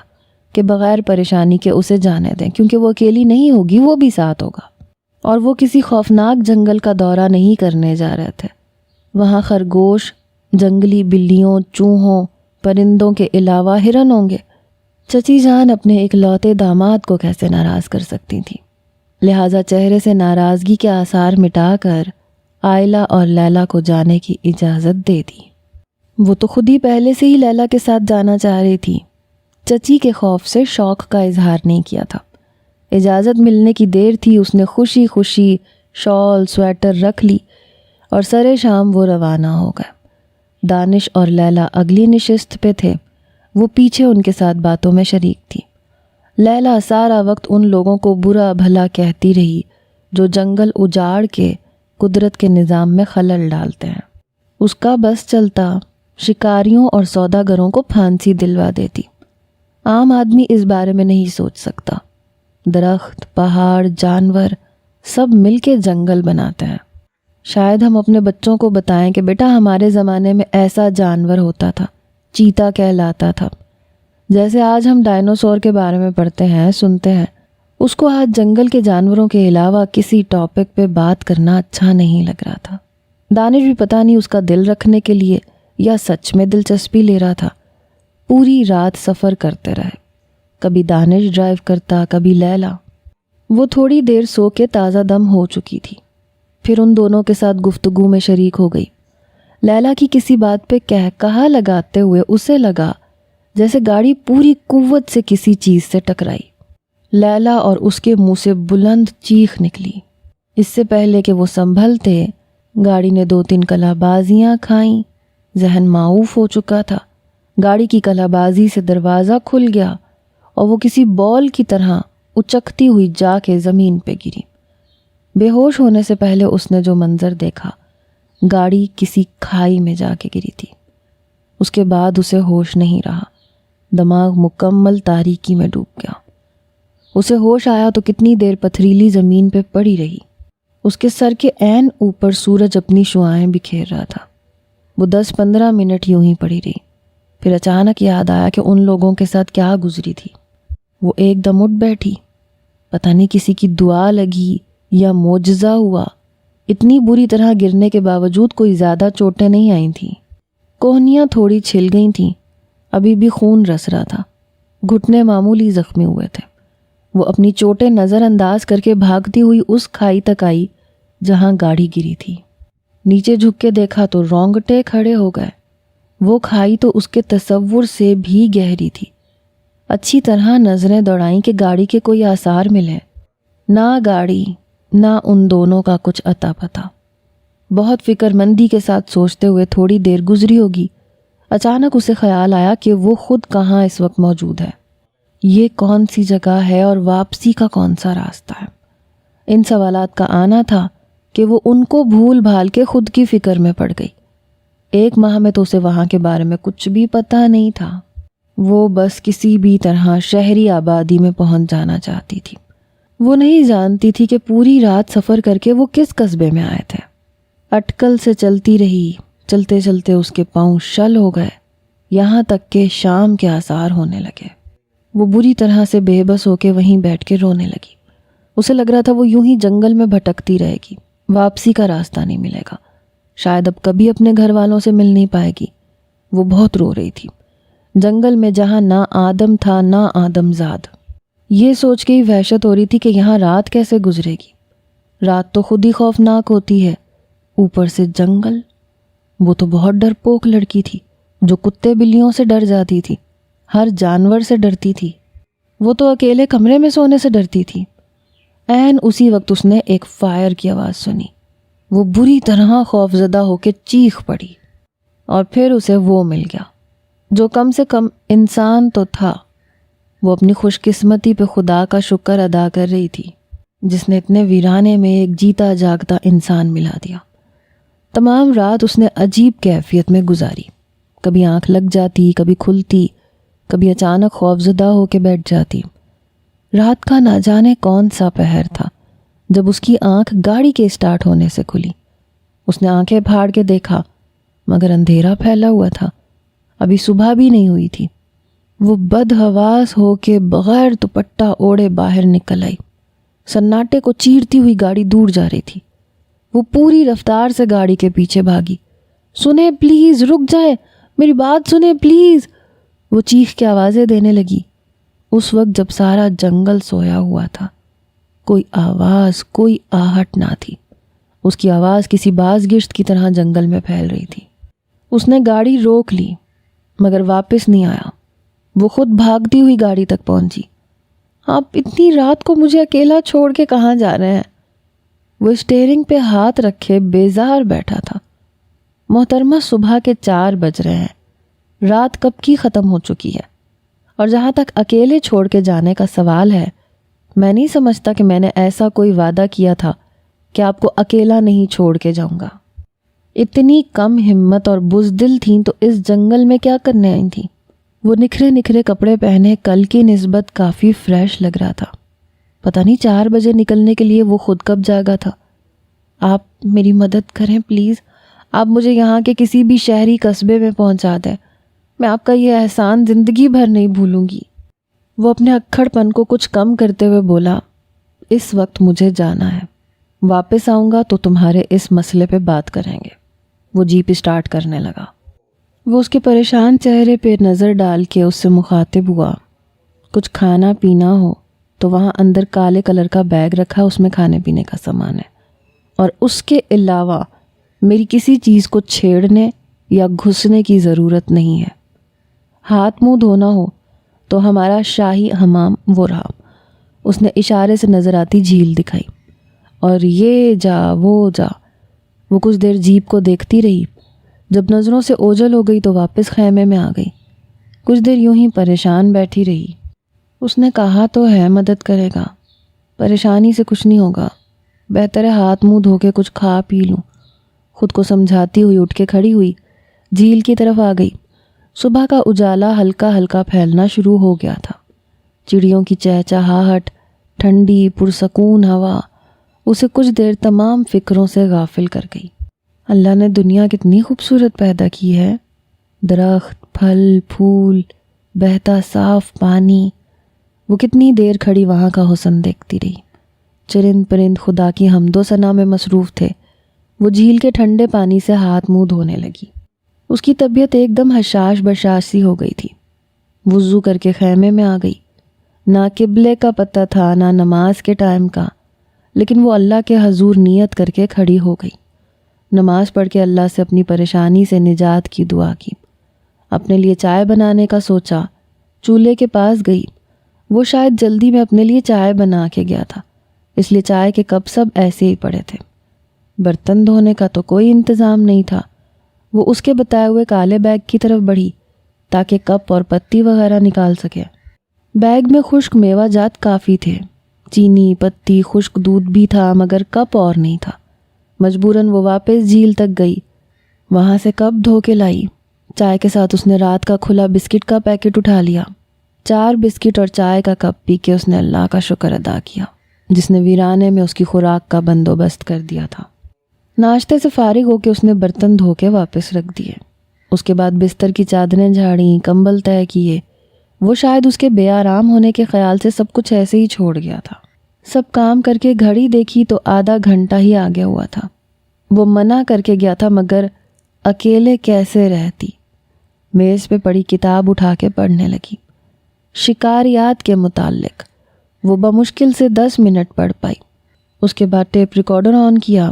کہ بغیر پریشانی کے اسے جانے دیں، کیونکہ وہ اکیلی نہیں ہوگی، وہ بھی ساتھ ہوگا۔ اور وہ کسی خوفناک جنگل کا دورہ نہیں کرنے جا رہے تھے۔ وہاں خرگوش، جنگلی بلیوں، چوہوں، پرندوں کے علاوہ ہرن ہوں گے۔ چچی جان اپنے اکلوتے داماد کو کیسے ناراض کر سکتی تھی؟ لہٰذا چہرے سے ناراضگی کے آثار مٹا کر عائلہ اور لیلا کو جانے کی اجازت دے دی۔ وہ تو خود ہی پہلے سے ہی لیلا کے ساتھ جانا چاہ رہی تھی، چچی کے خوف سے شوق کا اظہار نہیں کیا تھا۔ اجازت ملنے کی دیر تھی، اس نے خوشی خوشی شال سویٹر رکھ لی اور سرے شام وہ روانہ ہو گئے۔ دانش اور لیلا اگلی نشست پہ تھے، وہ پیچھے ان کے ساتھ باتوں میں شریک تھی۔ لیلا سارا وقت ان لوگوں کو برا بھلا کہتی رہی جو جنگل اجاڑ کے قدرت کے نظام میں خلل ڈالتے ہیں۔ اس کا بس چلتا شکاریوں اور سوداگروں کو پھانسی دلوا دیتی۔ عام آدمی اس بارے میں نہیں سوچ سکتا۔ درخت، پہاڑ، جانور سب مل کے جنگل بناتے ہیں۔ شاید ہم اپنے بچوں کو بتائیں کہ بیٹا ہمارے زمانے میں ایسا جانور ہوتا تھا، چیتا کہلاتا تھا۔ جیسے آج ہم ڈائنوسور کے بارے میں پڑھتے ہیں، سنتے ہیں، اس کو آج جنگل کے جانوروں کے علاوہ کسی ٹاپک پہ بات کرنا اچھا نہیں لگ رہا تھا۔ دانش بھی پتہ نہیں اس کا دل رکھنے کے لیے یا سچ میں دلچسپی لے رہا تھا، پوری رات سفر کرتے رہے، کبھی دانش ڈرائیو کرتا، کبھی لیلا۔ وہ تھوڑی دیر سو کے تازہ دم ہو چکی تھی، پھر ان دونوں کے ساتھ گفتگو میں شریک ہو گئی۔ لیلا کی کسی بات پہ کہا لگاتے ہوئے اسے لگا جیسے گاڑی پوری قوت سے کسی چیز سے ٹکرائی۔ لیلا اور اس کے منہ سے بلند چیخ نکلی۔ اس سے پہلے کہ وہ سنبھلتے، گاڑی نے 2-3 کلا بازیاں کھائیں۔ ذہن معوف ہو چکا تھا۔ گاڑی کی کلا بازی سے دروازہ کھل گیا اور وہ کسی بال کی طرح اچکتی ہوئی جا کے زمین پہ گری۔ بے ہوش ہونے سے پہلے اس نے جو منظر دیکھا، گاڑی کسی کھائی میں جا کے گری تھی۔ اس کے بعد اسے ہوش نہیں رہا، دماغ مکمل تاریکی میں ڈوب گیا۔ اسے ہوش آیا تو کتنی دیر پتھریلی زمین پہ پڑی رہی۔ اس کے سر کے عین اوپر سورج اپنی شعاعیں بکھیر رہا تھا۔ وہ 10-15 منٹ یوں ہی پڑی رہی، پھر اچانک یاد آیا کہ ان لوگوں کے ساتھ کیا گزری تھی۔ وہ ایک دم اٹھ بیٹھی، پتہ نہیں کسی کی دعا لگی یا معجزہ ہوا، اتنی بری طرح گرنے کے باوجود کوئی زیادہ چوٹیں نہیں آئی تھیں۔ کوہنیاں تھوڑی چھل گئی تھیں، ابھی بھی خون رس رہا تھا، گھٹنے معمولی زخمی ہوئے تھے۔ وہ اپنی چوٹیں نظر انداز کر کے بھاگتی ہوئی اس کھائی تک آئی جہاں گاڑی گری تھی۔ نیچے جھک کے دیکھا تو رونگٹے کھڑے ہو گئے۔ وہ کھائی تو اس کے تصور سے بھی گہری تھی۔ اچھی طرح نظریں دوڑائیں کہ گاڑی کے کوئی آثار ملے، نہ گاڑی نہ ان دونوں کا کچھ اتا پتا۔ بہت فکر مندی کے ساتھ سوچتے ہوئے تھوڑی دیر گزری ہوگی، اچانک اسے خیال آیا کہ وہ خود کہاں اس وقت موجود ہے، یہ کون سی جگہ ہے اور واپسی کا کون سا راستہ ہے۔ ان سوالات کا آنا تھا کہ وہ ان کو بھول بھال کے خود کی فکر میں پڑ گئی۔ 1 ماہ میں تو اسے وہاں کے بارے میں کچھ بھی پتہ نہیں تھا۔ وہ بس کسی بھی طرح شہری آبادی میں پہنچ جانا چاہتی تھی۔ وہ نہیں جانتی تھی کہ پوری رات سفر کر کے وہ کس قصبے میں آئے تھے۔ اٹکل سے چلتی رہی، چلتے چلتے اس کے پاؤں شل ہو گئے، یہاں تک کہ شام کے آثار ہونے لگے۔ وہ بری طرح سے بے بس ہو کے وہیں بیٹھ کے رونے لگی۔ اسے لگ رہا تھا وہ یوں ہی جنگل میں بھٹکتی رہے گی، واپسی کا راستہ نہیں ملے گا، شاید اب کبھی اپنے گھر والوں سے مل نہیں پائے گی۔ وہ بہت رو رہی تھی، جنگل میں جہاں نہ آدم تھا نہ آدم زاد۔ یہ سوچ کے ہی وحشت ہو رہی تھی کہ یہاں رات کیسے گزرے گی۔ رات تو خود ہی خوفناک ہوتی ہے، اوپر سے جنگل۔ وہ تو بہت ڈرپوک لڑکی تھی جو کتے بلیوں سے ڈر جاتی تھی، ہر جانور سے ڈرتی تھی۔ وہ تو اکیلے کمرے میں سونے سے ڈرتی تھی۔ عین اسی وقت اس نے ایک فائر کی آواز سنی۔ وہ بری طرح خوفزدہ ہو کے چیخ پڑی، اور پھر اسے وہ مل گیا جو کم سے کم انسان تو تھا۔ وہ اپنی خوش قسمتی پہ خدا کا شکر ادا کر رہی تھی جس نے اتنے ویرانے میں ایک جیتا جاگتا انسان ملا دیا۔ تمام رات اس نے عجیب کیفیت میں گزاری، کبھی آنکھ لگ جاتی، کبھی کھلتی، کبھی اچانک خوفزدہ ہو کے بیٹھ جاتی۔ رات کا نہ جانے کون سا پہر تھا جب اس کی آنکھ گاڑی کے اسٹارٹ ہونے سے کھلی۔ اس نے آنکھیں پھاڑ کے دیکھا مگر اندھیرا پھیلا ہوا تھا، ابھی صبح بھی نہیں ہوئی تھی۔ وہ بدحواس ہو کے بغیر دوپٹہ اوڑھے باہر نکل آئی۔ سناٹے کو چیرتی ہوئی گاڑی دور جا رہی تھی۔ وہ پوری رفتار سے گاڑی کے پیچھے بھاگی۔ سنیں پلیز، رک جائیں، میری بات سنیں پلیز، وہ چیخ کے آوازیں دینے لگی۔ اس وقت جب سارا جنگل سویا ہوا تھا، کوئی آواز، کوئی آہٹ نہ تھی۔ اس کی آواز کسی باز گشت کی طرح جنگل میں پھیل رہی تھی۔ اس نے گاڑی روک لی مگر واپس نہیں آیا۔ وہ خود بھاگتی ہوئی گاڑی تک پہنچی۔ آپ اتنی رات کو مجھے اکیلا چھوڑ کے کہاں جا رہے ہیں؟ وہ اسٹیئرنگ پہ ہاتھ رکھے بیزار بیٹھا تھا۔ محترمہ، صبح کے 4 بج رہے ہیں، رات کب کی ختم ہو چکی ہے، اور جہاں تک اکیلے چھوڑ کے جانے کا سوال ہے، میں نہیں سمجھتا کہ میں نے ایسا کوئی وعدہ کیا تھا کہ آپ کو اکیلا نہیں چھوڑ کے جاؤں گا۔ اتنی کم ہمت اور بزدل تھیں تو اس جنگل میں کیا کرنے آئی تھیں؟ وہ نکھرے نکھرے کپڑے پہنے کل کی نسبت کافی فریش لگ رہا تھا۔ پتہ نہیں 4 بجے نکلنے کے لیے وہ خود کب جاگا تھا۔ آپ میری مدد کریں پلیز، آپ مجھے یہاں کے کسی بھی شہری قصبے میں پہنچا دیں، میں آپ کا یہ احسان زندگی بھر نہیں بھولوں گی۔ وہ اپنے اکھڑ پن کو کچھ کم کرتے ہوئے بولا، اس وقت مجھے جانا ہے، واپس آؤں گا تو تمہارے اس مسئلے پہ بات کریں گے۔ وہ جیپ اسٹارٹ کرنے لگا۔ وہ اس کے پریشان چہرے پہ نظر ڈال کے اس سے مخاطب ہوا۔ کچھ کھانا پینا ہو تو وہاں اندر کالے کلر کا بیگ رکھا، اس میں کھانے پینے کا سامان ہے، اور اس کے علاوہ میری کسی چیز کو چھیڑنے یا گھسنے کی ضرورت نہیں ہے۔ ہاتھ منہ دھونا ہو تو ہمارا شاہی حمام وہ رہا۔ اس نے اشارے سے نظر آتی جھیل دکھائی، اور یہ جا وہ جا۔ وہ کچھ دیر جیپ کو دیکھتی رہی، جب نظروں سے اوجھل ہو گئی تو واپس خیمے میں آ گئی۔ کچھ دیر یوں ہی پریشان بیٹھی رہی۔ اس نے کہا تو ہے مدد کرے گا، پریشانی سے کچھ نہیں ہوگا، بہتر ہے ہاتھ منہ دھو کے کچھ کھا پی لوں۔ خود کو سمجھاتی ہوئی اٹھ کے کھڑی ہوئی، جھیل کی طرف آ گئی۔ صبح کا اجالا ہلکا ہلکا پھیلنا شروع ہو گیا تھا۔ چڑیوں کی چہچہاہٹ، ٹھنڈی پرسکون ہوا اسے کچھ دیر تمام فکروں سے غافل کر گئی۔ اللہ نے دنیا کتنی خوبصورت پیدا کی ہے، درخت، پھل، پھول، بہتا صاف پانی۔ وہ کتنی دیر کھڑی وہاں کا حسن دیکھتی رہی۔ چرند پرند خدا کی حمد و ثنا میں مصروف تھے۔ وہ جھیل کے ٹھنڈے پانی سے ہاتھ منہ دھونے لگی۔ اس کی طبیعت ایک دم حشاش بشاش سی ہو گئی تھی۔ وضو کر کے خیمے میں آ گئی۔ نہ قبلے کا پتہ تھا، نہ نماز کے ٹائم کا، لیکن وہ اللہ کے حضور نیت کر کے کھڑی ہو گئی۔ نماز پڑھ کے اللہ سے اپنی پریشانی سے نجات کی دعا کی۔ اپنے لیے چائے بنانے کا سوچا، چولہے کے پاس گئی۔ وہ شاید جلدی میں اپنے لیے چائے بنا کے گیا تھا، اس لیے چائے کے کپ سب ایسے ہی پڑے تھے۔ برتن دھونے کا تو کوئی انتظام نہیں تھا۔ وہ اس کے بتائے ہوئے کالے بیگ کی طرف بڑھی تاکہ کپ اور پتی وغیرہ نکال سکے۔ بیگ میں خشک میوہ جات کافی تھے، چینی، پتی، خشک دودھ بھی تھا، مگر کپ اور نہیں تھا۔ مجبوراً وہ واپس جھیل تک گئی، وہاں سے کپ دھو کے لائی۔ چائے کے ساتھ اس نے رات کا کھلا بسکٹ کا پیکٹ اٹھا لیا۔ 4 بسکٹ اور چائے کا کپ پی کے اس نے اللہ کا شکر ادا کیا، جس نے ویرانے میں اس کی خوراک کا بندوبست کر دیا تھا۔ ناشتے سے فارغ ہو کے اس نے برتن دھو کے واپس رکھ دیے۔ اس کے بعد بستر کی چادریں جھاڑیں، کمبل طے کیے۔ وہ شاید اس کے بے آرام ہونے کے خیال سے سب کچھ ایسے ہی چھوڑ گیا تھا۔ سب کام کر کے گھڑی دیکھی تو آدھا گھنٹہ ہی آگے ہوا تھا۔ وہ منع کر کے گیا تھا، مگر اکیلے کیسے رہتی؟ میز پہ پڑی کتاب اٹھا کے پڑھنے لگی۔ شکاریات کے متعلق وہ بمشکل سے 10 منٹ پڑھ پائی۔ اس کے بعد ٹیپ ریکارڈر آن کیا۔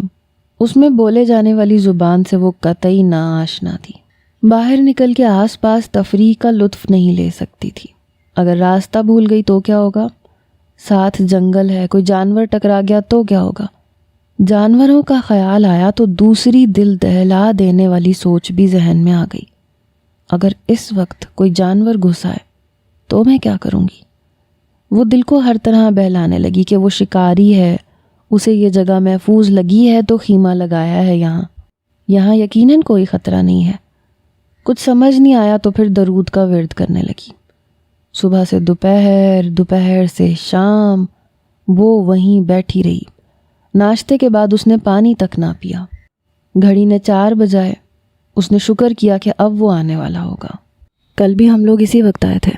اس میں بولے جانے والی زبان سے وہ قطعی ناآشنا تھی۔ باہر نکل کے آس پاس تفریح کا لطف نہیں لے سکتی تھی۔ اگر راستہ بھول گئی تو کیا ہوگا؟ ساتھ جنگل ہے، کوئی جانور ٹکرا گیا تو کیا ہوگا؟ جانوروں کا خیال آیا تو دوسری دل دہلا دینے والی سوچ بھی ذہن میں آ گئی۔ اگر اس وقت کوئی جانور گھس آئے تو میں کیا کروں گی؟ وہ دل کو ہر طرح بہلانے لگی کہ وہ شکاری ہے، اسے یہ جگہ محفوظ لگی ہے تو خیمہ لگایا ہے یہاں یقیناً کوئی خطرہ نہیں ہے۔ کچھ سمجھ نہیں آیا تو پھر درود کا ورد کرنے لگی۔ صبح سے دوپہر، دوپہر سے شام وہ وہیں بیٹھی رہی۔ ناشتے کے بعد اس نے پانی تک نہ پیا۔ گھڑی نے 4 بجائے۔ اس نے شکر کیا کہ اب وہ آنے والا ہوگا۔ کل بھی ہم لوگ اسی وقت آئے تھے،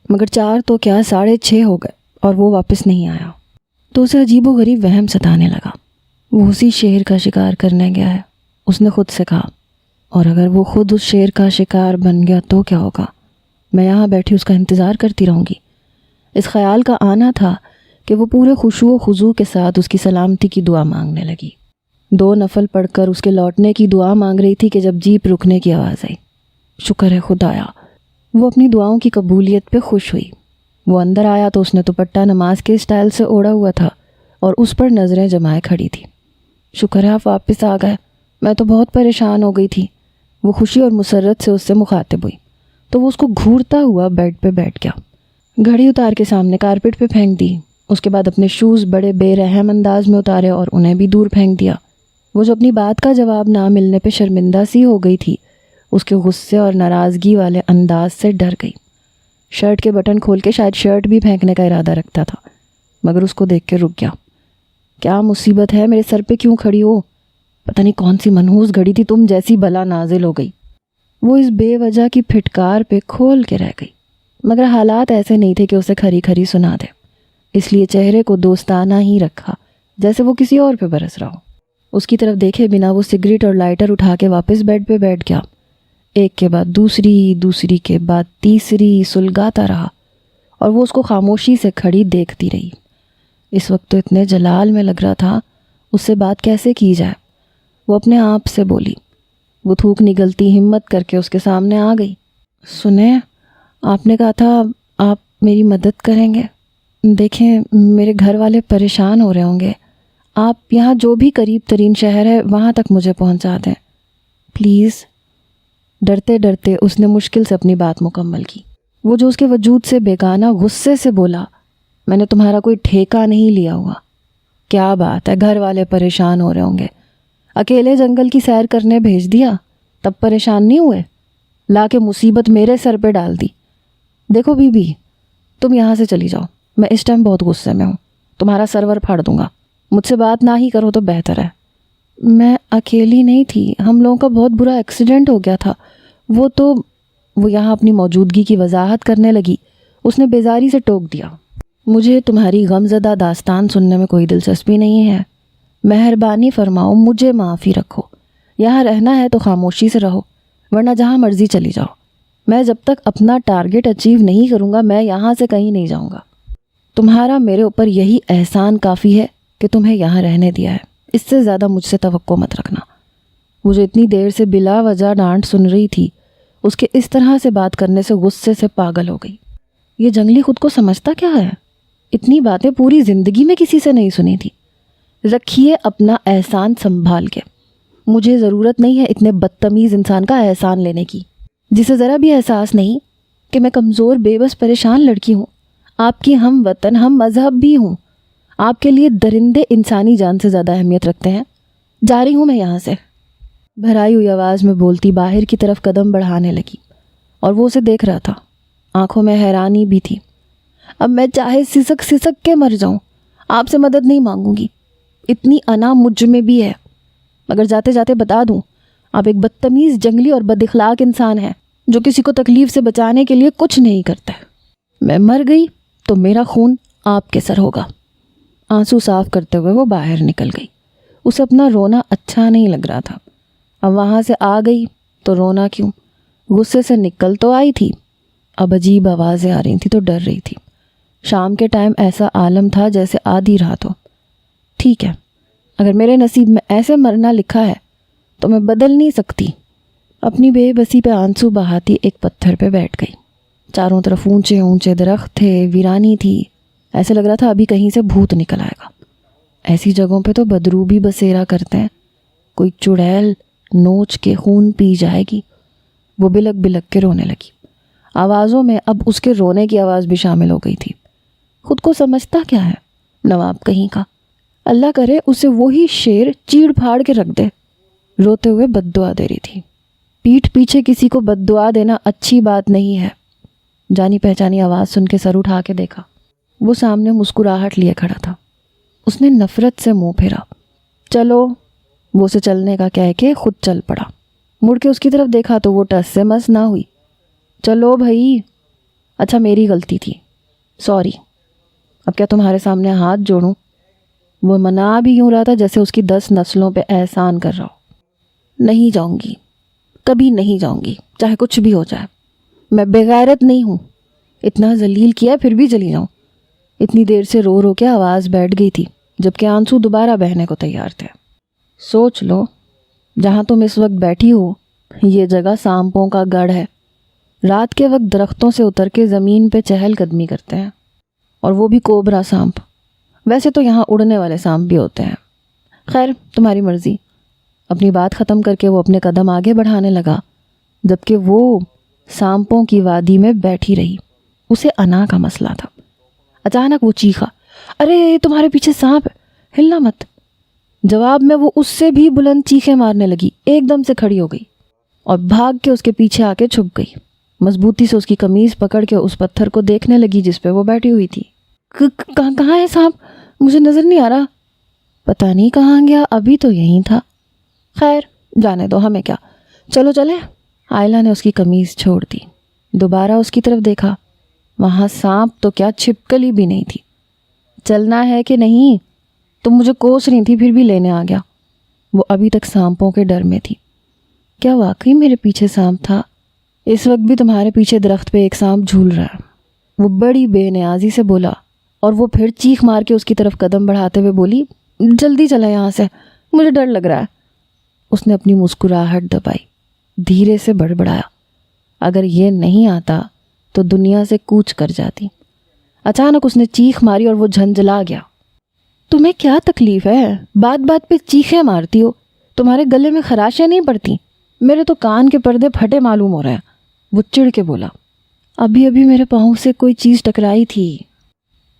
مگر 4 تو کیا 6:30 ہو گئے اور وہ واپس نہیں آیا۔ تو اسے عجیب و غریب وہم ستانے لگا۔ وہ اسی شیر کا شکار کرنے گیا ہے، اس نے خود سے کہا، اور اگر وہ خود اس شیر کا شکار بن گیا تو کیا ہوگا؟ میں یہاں بیٹھی اس کا انتظار کرتی رہوں گی۔ اس خیال کا آنا تھا کہ وہ پورے خشوع و خضوع کے ساتھ اس کی سلامتی کی دعا مانگنے لگی۔ 2 نفل پڑھ کر اس کے لوٹنے کی دعا مانگ رہی تھی کہ جب جیپ رکنے کی آواز آئی۔ شکر ہے خدایا، وہ اپنی دعاؤں کی قبولیت پہ خوش ہوئی۔ وہ اندر آیا تو اس نے دوپٹہ نماز کے اسٹائل سے اوڑھا ہوا تھا اور اس پر نظریں جمائے کھڑی تھی۔ شکر ہے آپ واپس آ گئے، میں تو بہت پریشان ہو گئی تھی۔ وہ خوشی اور مسرت سے اس سے مخاطب ہوئی تو وہ اس کو گھورتا ہوا بیڈ پہ بیٹھ گیا۔ گھڑی اتار کے سامنے کارپیٹ پہ پھینک دی۔ اس کے بعد اپنے شوز بڑے بے رحم انداز میں اتارے اور انہیں بھی دور پھینک دیا۔ وہ جو اپنی بات کا جواب نہ ملنے پہ شرمندہ سی ہو گئی تھی، اس کے غصے اور ناراضگی والے انداز سے ڈر گئی۔ شرٹ کے بٹن کھول کے شاید شرٹ بھی پھینکنے کا ارادہ رکھتا تھا، مگر اس کو دیکھ کے رک گیا۔ کیا مصیبت ہے، میرے سر پہ کیوں کھڑی ہو؟ پتہ نہیں کون سی منحوس گھڑی تھی، تم جیسی بلا نازل ہو گئی۔ وہ اس بے وجہ کی پھٹکار پہ کھول کے رہ گئی، مگر حالات ایسے نہیں تھے کہ اسے کھری کھری سنا دے، اس لیے چہرے کو دوستانہ ہی رکھا، جیسے وہ کسی اور پہ برس رہا ہو۔ اس کی طرف دیکھے بنا وہ سگریٹ اور لائٹر اٹھا کے واپس بیڈ پہ بیٹھ گیا۔ ایک کے بعد دوسری، دوسری کے بعد تیسری سلگاتا رہا اور وہ اس کو خاموشی سے کھڑی دیکھتی رہی۔ اس وقت تو اتنے جلال میں لگ رہا تھا اس سے بات کیسے کی جائے۔ وہ اپنے آپ سے بولی۔ وہ تھوک نگلتی ہمت کر کے اس کے سامنے آ گئی۔ سنیں، آپ نے کہا تھا آپ میری مدد کریں گے۔ دیکھیں میرے گھر والے پریشان ہو رہے ہوں گے، آپ یہاں جو بھی قریب ترین شہر ہے وہاں تک مجھے پہنچا دیں پلیز۔ ڈرتے ڈرتے اس نے مشکل سے اپنی بات مکمل کی۔ وہ جو اس کے وجود سے بیگانہ غصے سے بولا، میں نے تمہارا کوئی ٹھیکہ نہیں لیا ہوا۔ کیا بات ہے، گھر والے پریشان ہو رہے ہوں گے، اکیلے جنگل کی سیر کرنے بھیج دیا تب پریشان نہیں ہوئے، لا کے مصیبت میرے سر پہ ڈال دی۔ دیکھو بی بی، تم یہاں سے چلی جاؤ، میں اس ٹائم بہت غصے میں ہوں، تمہارا سرور پھاڑ دوں گا، مجھ سے بات نہ ہی کرو تو بہتر ہے۔ میں اکیلی نہیں تھی، ہم لوگوں کا بہت برا ایکسیڈنٹ ہو گیا تھا۔ وہ یہاں اپنی موجودگی کی وضاحت کرنے لگی۔ اس نے بیزاری سے ٹوک دیا، مجھے تمہاری غمزدہ داستان سننے میں کوئی دلچسپی نہیں ہے، مہربانی فرماؤ مجھے معافی رکھو۔ یہاں رہنا ہے تو خاموشی سے رہو، ورنہ جہاں مرضی چلی جاؤ۔ میں جب تک اپنا ٹارگٹ اچیو نہیں کروں گا میں یہاں سے کہیں نہیں جاؤں گا۔ تمہارا میرے اوپر یہی احسان کافی ہے کہ تمہیں یہاں رہنے دیا ہے، اس سے زیادہ مجھ سے توقع مت رکھنا۔ وہ جو اتنی دیر سے بلا وجہ ڈانٹ سن رہی تھی، اس کے اس طرح سے بات کرنے سے غصے سے پاگل ہو گئی۔ یہ جنگلی خود کو سمجھتا کیا ہے؟ اتنی باتیں پوری زندگی میں کسی سے نہیں سنی تھی۔ رکھیے اپنا احسان سنبھال کے، مجھے ضرورت نہیں ہے اتنے بدتمیز انسان کا احسان لینے کی، جسے ذرا بھی احساس نہیں کہ میں کمزور بے بس پریشان لڑکی ہوں، آپ کی ہم وطن ہم مذہب بھی ہوں۔ آپ کے لیے درندے انسانی جان سے زیادہ اہمیت رکھتے ہیں۔ جا رہی ہوں میں یہاں سے۔ بھرائی ہوئی آواز میں بولتی باہر کی طرف قدم بڑھانے لگی اور وہ اسے دیکھ رہا تھا، آنکھوں میں حیرانی بھی تھی۔ اب میں چاہے سسک سسک کے مر جاؤں، آپ سے مدد نہیں مانگوں گی، اتنی انا مجھ میں بھی ہے، مگر جاتے جاتے بتا دوں آپ ایک بدتمیز جنگلی اور بد اخلاق انسان ہیں جو کسی کو تکلیف سے بچانے کے لیے کچھ نہیں کرتا ہے۔ میں مر گئی تو میرا خون آپ کے سر ہوگا۔ آنسو صاف کرتے ہوئے وہ باہر نکل گئی۔ اسے اپنا رونا اچھا نہیں لگ رہا تھا۔ اب وہاں سے آ گئی تو رونا کیوں؟ غصے سے نکل تو آئی تھی، اب عجیب آوازیں آ رہی تھیں تو ڈر رہی تھی۔ شام کے ٹائم ایسا عالم تھا جیسے آدھی رات ہو۔ ٹھیک ہے، اگر میرے نصیب میں ایسے مرنا لکھا ہے تو میں بدل نہیں سکتی۔ اپنی بے بسی پہ آنسو بہاتی ایک پتھر پہ بیٹھ گئی۔ چاروں طرف اونچے اونچے درخت تھے، ویرانی تھی، ایسے لگ رہا تھا ابھی کہیں سے بھوت نکل آئے گا۔ ایسی جگہوں پہ تو بدرو بھی بسیرا کرتے ہیں، کوئی چڑیل نوچ کے خون پی جائے گی۔ وہ بلک بلک کے رونے لگی۔ آوازوں میں اب اس کے رونے کی آواز بھی شامل ہو گئی تھی۔ خود کو سمجھتا کیا ہے نواب کہیں کا، اللہ کرے اسے وہی شیر چیڑ پھاڑ کے رکھ دے۔ روتے ہوئے بد دعا دے رہی تھی۔ پیٹھ پیچھے کسی کو بد دعا دینا اچھی بات نہیں ہے۔ جانی پہچانی آواز سن کے سر اٹھا کے دیکھا، وہ سامنے مسکراہٹ لیے کھڑا تھا۔ اس نے نفرت سے منہ پھیرا۔ چلو، وہ اسے چلنے کا کہہ کے خود چل پڑا۔ مڑ کے اس کی طرف دیکھا تو وہ ٹس سے مس نہ ہوئی۔ چلو بھائی، اچھا میری غلطی تھی، سوری، اب کیا تمہارے سامنے ہاتھ جوڑوں؟ وہ منا بھی یوں رہا تھا جیسے اس کی 10 نسلوں پہ احسان کر رہا ہو۔ نہیں جاؤں گی، کبھی نہیں جاؤں گی، چاہے کچھ بھی ہو جائے۔ میں بغیرت نہیں ہوں، اتنا ذلیل کیا پھر بھی چلی جاؤں۔ اتنی دیر سے رو رو کے آواز بیٹھ گئی تھی جبکہ آنسو دوبارہ بہنے کو تیار تھے۔ سوچ لو، جہاں تم اس وقت بیٹھی ہو یہ جگہ سانپوں کا گڑھ ہے۔ رات کے وقت درختوں سے اتر کے زمین پہ چہل قدمی کرتے ہیں، اور وہ بھی کوبرا سانپ۔ ویسے تو یہاں اڑنے والے سانپ بھی ہوتے ہیں۔ خیر تمہاری مرضی۔ اپنی بات ختم کر کے وہ اپنے قدم آگے بڑھانے لگا جبکہ وہ سانپوں کی وادی میں بیٹھی رہی۔ اسے انا کا مسئلہ تھا۔ اچانک وہ چیخا، ارے تمہارے پیچھے سانپ ہے، ہلنا مت۔ جواب میں وہ اس سے بھی بلند چیخیں مارنے لگی، ایک دم سے کھڑی ہو گئی اور بھاگ کے اس کے پیچھے آ کے چھپ گئی۔ مضبوطی سے اس کی قمیض پکڑ کے اس پتھر کو دیکھنے لگی جس پہ وہ بیٹھی ہوئی تھی۔ کہاں ہے سانپ؟ مجھے نظر نہیں آ رہا۔ پتہ نہیں کہاں گیا، ابھی تو یہیں تھا۔ خیر جانے دو، ہمیں کیا، چلو چلیں۔ آئلہ نے اس کی قمیض چھوڑ دی۔ دوبارہ اس کی طرف دیکھا، وہاں سانپ تو کیا چھپکلی بھی نہیں تھی۔ چلنا ہے کہ نہیں؟ تم مجھے کوس رہی تھی پھر بھی لینے آ گیا۔ وہ ابھی تک سانپوں کے ڈر میں تھی۔ کیا واقعی میرے پیچھے سانپ تھا؟ اس وقت بھی تمہارے پیچھے درخت پہ ایک سانپ جھول رہا ہے، وہ بڑی بے نیازی سے بولا، اور وہ پھر چیخ مار کے اس کی طرف قدم بڑھاتے ہوئے بولی، جلدی چلا یہاں سے، مجھے ڈر لگ رہا ہے۔ اس نے اپنی مسکراہٹ دبائی، دھیرے سے بڑبڑایا، اگر یہ نہیں آتا تو دنیا سے کوچ کر جاتی۔ اچانک اس نے چیخ ماری اور وہ جھنجھلا گیا۔ تمہیں کیا تکلیف ہے؟ بات بات پہ چیخیں مارتی ہو، تمہارے گلے میں خراشیں نہیں پڑتی؟ میرے تو کان کے پردے پھٹے معلوم ہو رہے ہیں، وہ چڑ کے بولا۔ ابھی ابھی میرے پاؤں سے کوئی چیز ٹکرائی تھی،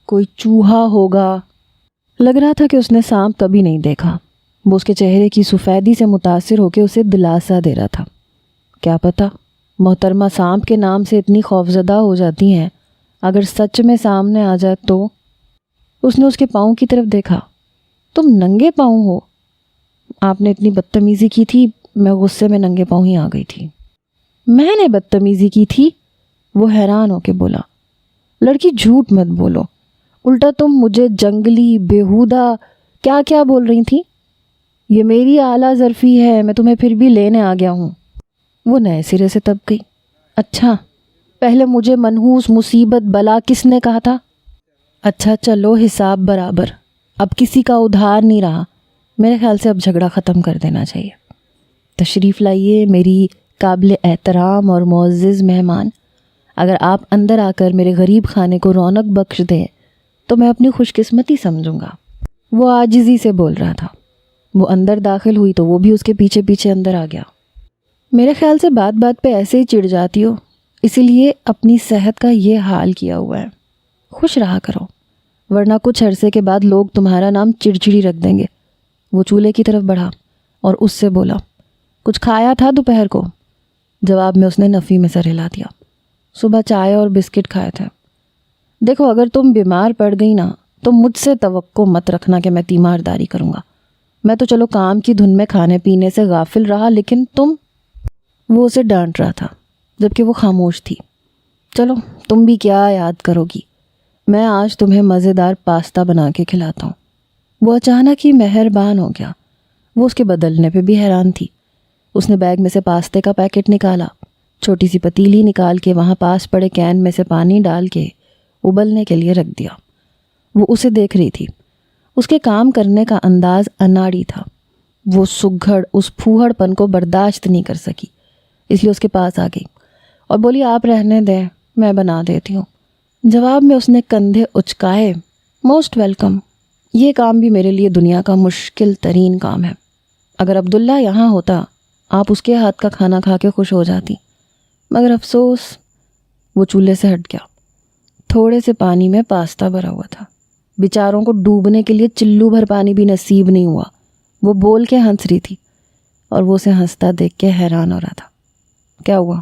کوئی چوہا ہوگا۔ لگ رہا تھا کہ اس نے سانپ کبھی نہیں دیکھا۔ وہ اس کے چہرے کی سفیدی سے متاثر ہو کے اسے دلاسا دے رہا تھا۔ کیا پتہ محترمہ سانپ کے نام سے اتنی خوفزدہ ہو جاتی ہیں، اگر سچ میں سامنے آ جائے تو۔ اس نے اس کے پاؤں کی طرف دیکھا۔ تم ننگے پاؤں ہو؟ آپ نے اتنی بدتمیزی کی تھی، میں غصے میں ننگے پاؤں ہی آ گئی تھی۔ میں نے بدتمیزی کی تھی؟ وہ حیران ہو کے بولا۔ لڑکی جھوٹ مت بولو، الٹا تم مجھے جنگلی، بیہودہ کیا کیا بول رہی تھی۔ یہ میری اعلیٰ ظرفی ہے، میں تمہیں پھر بھی لینے آ گیا ہوں۔ وہ نئے سرے سے تب گئی۔ اچھا، پہلے مجھے منحوس، مصیبت، بلا کس نے کہا تھا؟ اچھا چلو حساب برابر، اب کسی کا ادھار نہیں رہا۔ میرے خیال سے اب جھگڑا ختم کر دینا چاہیے۔ تشریف لائیے میری قابل احترام اور معزز مہمان، اگر آپ اندر آ کر میرے غریب خانے کو رونق بخش دیں تو میں اپنی خوش قسمتی سمجھوں گا۔ وہ عاجزی سے بول رہا تھا۔ وہ اندر داخل ہوئی تو وہ بھی اس کے پیچھے پیچھے اندر آ گیا۔ میرے خیال سے بات بات پہ ایسے ہی چڑ جاتی ہو، اسی لیے اپنی صحت کا یہ حال کیا ہوا ہے۔ خوش رہا کرو، ورنہ کچھ عرصے کے بعد لوگ تمہارا نام چڑچڑی رکھ دیں گے۔ وہ چولہے کی طرف بڑھا اور اس سے بولا، کچھ کھایا تھا دوپہر کو؟ جواب میں اس نے نفی میں سر ہلا دیا۔ صبح چائے اور بسکٹ کھائے تھے۔ دیکھو اگر تم بیمار پڑ گئی نا تو مجھ سے توقع مت رکھنا کہ میں تیمارداری کروں گا۔ میں تو چلو کام کی دھن میں کھانے پینے سے غافل رہا، لیکن تم… وہ اسے ڈانٹ رہا تھا جبکہ وہ خاموش تھی۔ چلو تم بھی کیا یاد کرو گی، میں آج تمہیں مزیدار پاستا بنا کے کھلاتا ہوں۔ وہ اچانک ہی مہربان ہو گیا۔ وہ اس کے بدلنے پہ بھی حیران تھی۔ اس نے بیگ میں سے پاستے کا پیکٹ نکالا، چھوٹی سی پتیلی نکال کے وہاں پاس پڑے کین میں سے پانی ڈال کے ابلنے کے لیے رکھ دیا۔ وہ اسے دیکھ رہی تھی۔ اس کے کام کرنے کا انداز اناڑی تھا۔ وہ سگھڑ اس پھوہڑ پن کو برداشت نہیں کر سکی، اس لیے اس کے پاس آ گئی اور بولی، آپ رہنے دیں، میں بنا دیتی ہوں۔ جواب میں اس نے کندھے اچکائے، موسٹ ویلکم۔ یہ کام بھی میرے لیے دنیا کا مشکل ترین کام ہے۔ اگر عبداللہ یہاں ہوتا، آپ اس کے ہاتھ کا کھانا کھا کے خوش ہو جاتی، مگر افسوس۔ وہ چولہے سے ہٹ گیا۔ تھوڑے سے پانی میں پاستا بھرا ہوا تھا، بیچاروں کو ڈوبنے کے لیے چلو بھر پانی بھی نصیب نہیں ہوا۔ وہ بول کے ہنس رہی تھی اور وہ اسے ہنستا دیکھ کے حیران ہو رہا تھا۔ کیا ہوا؟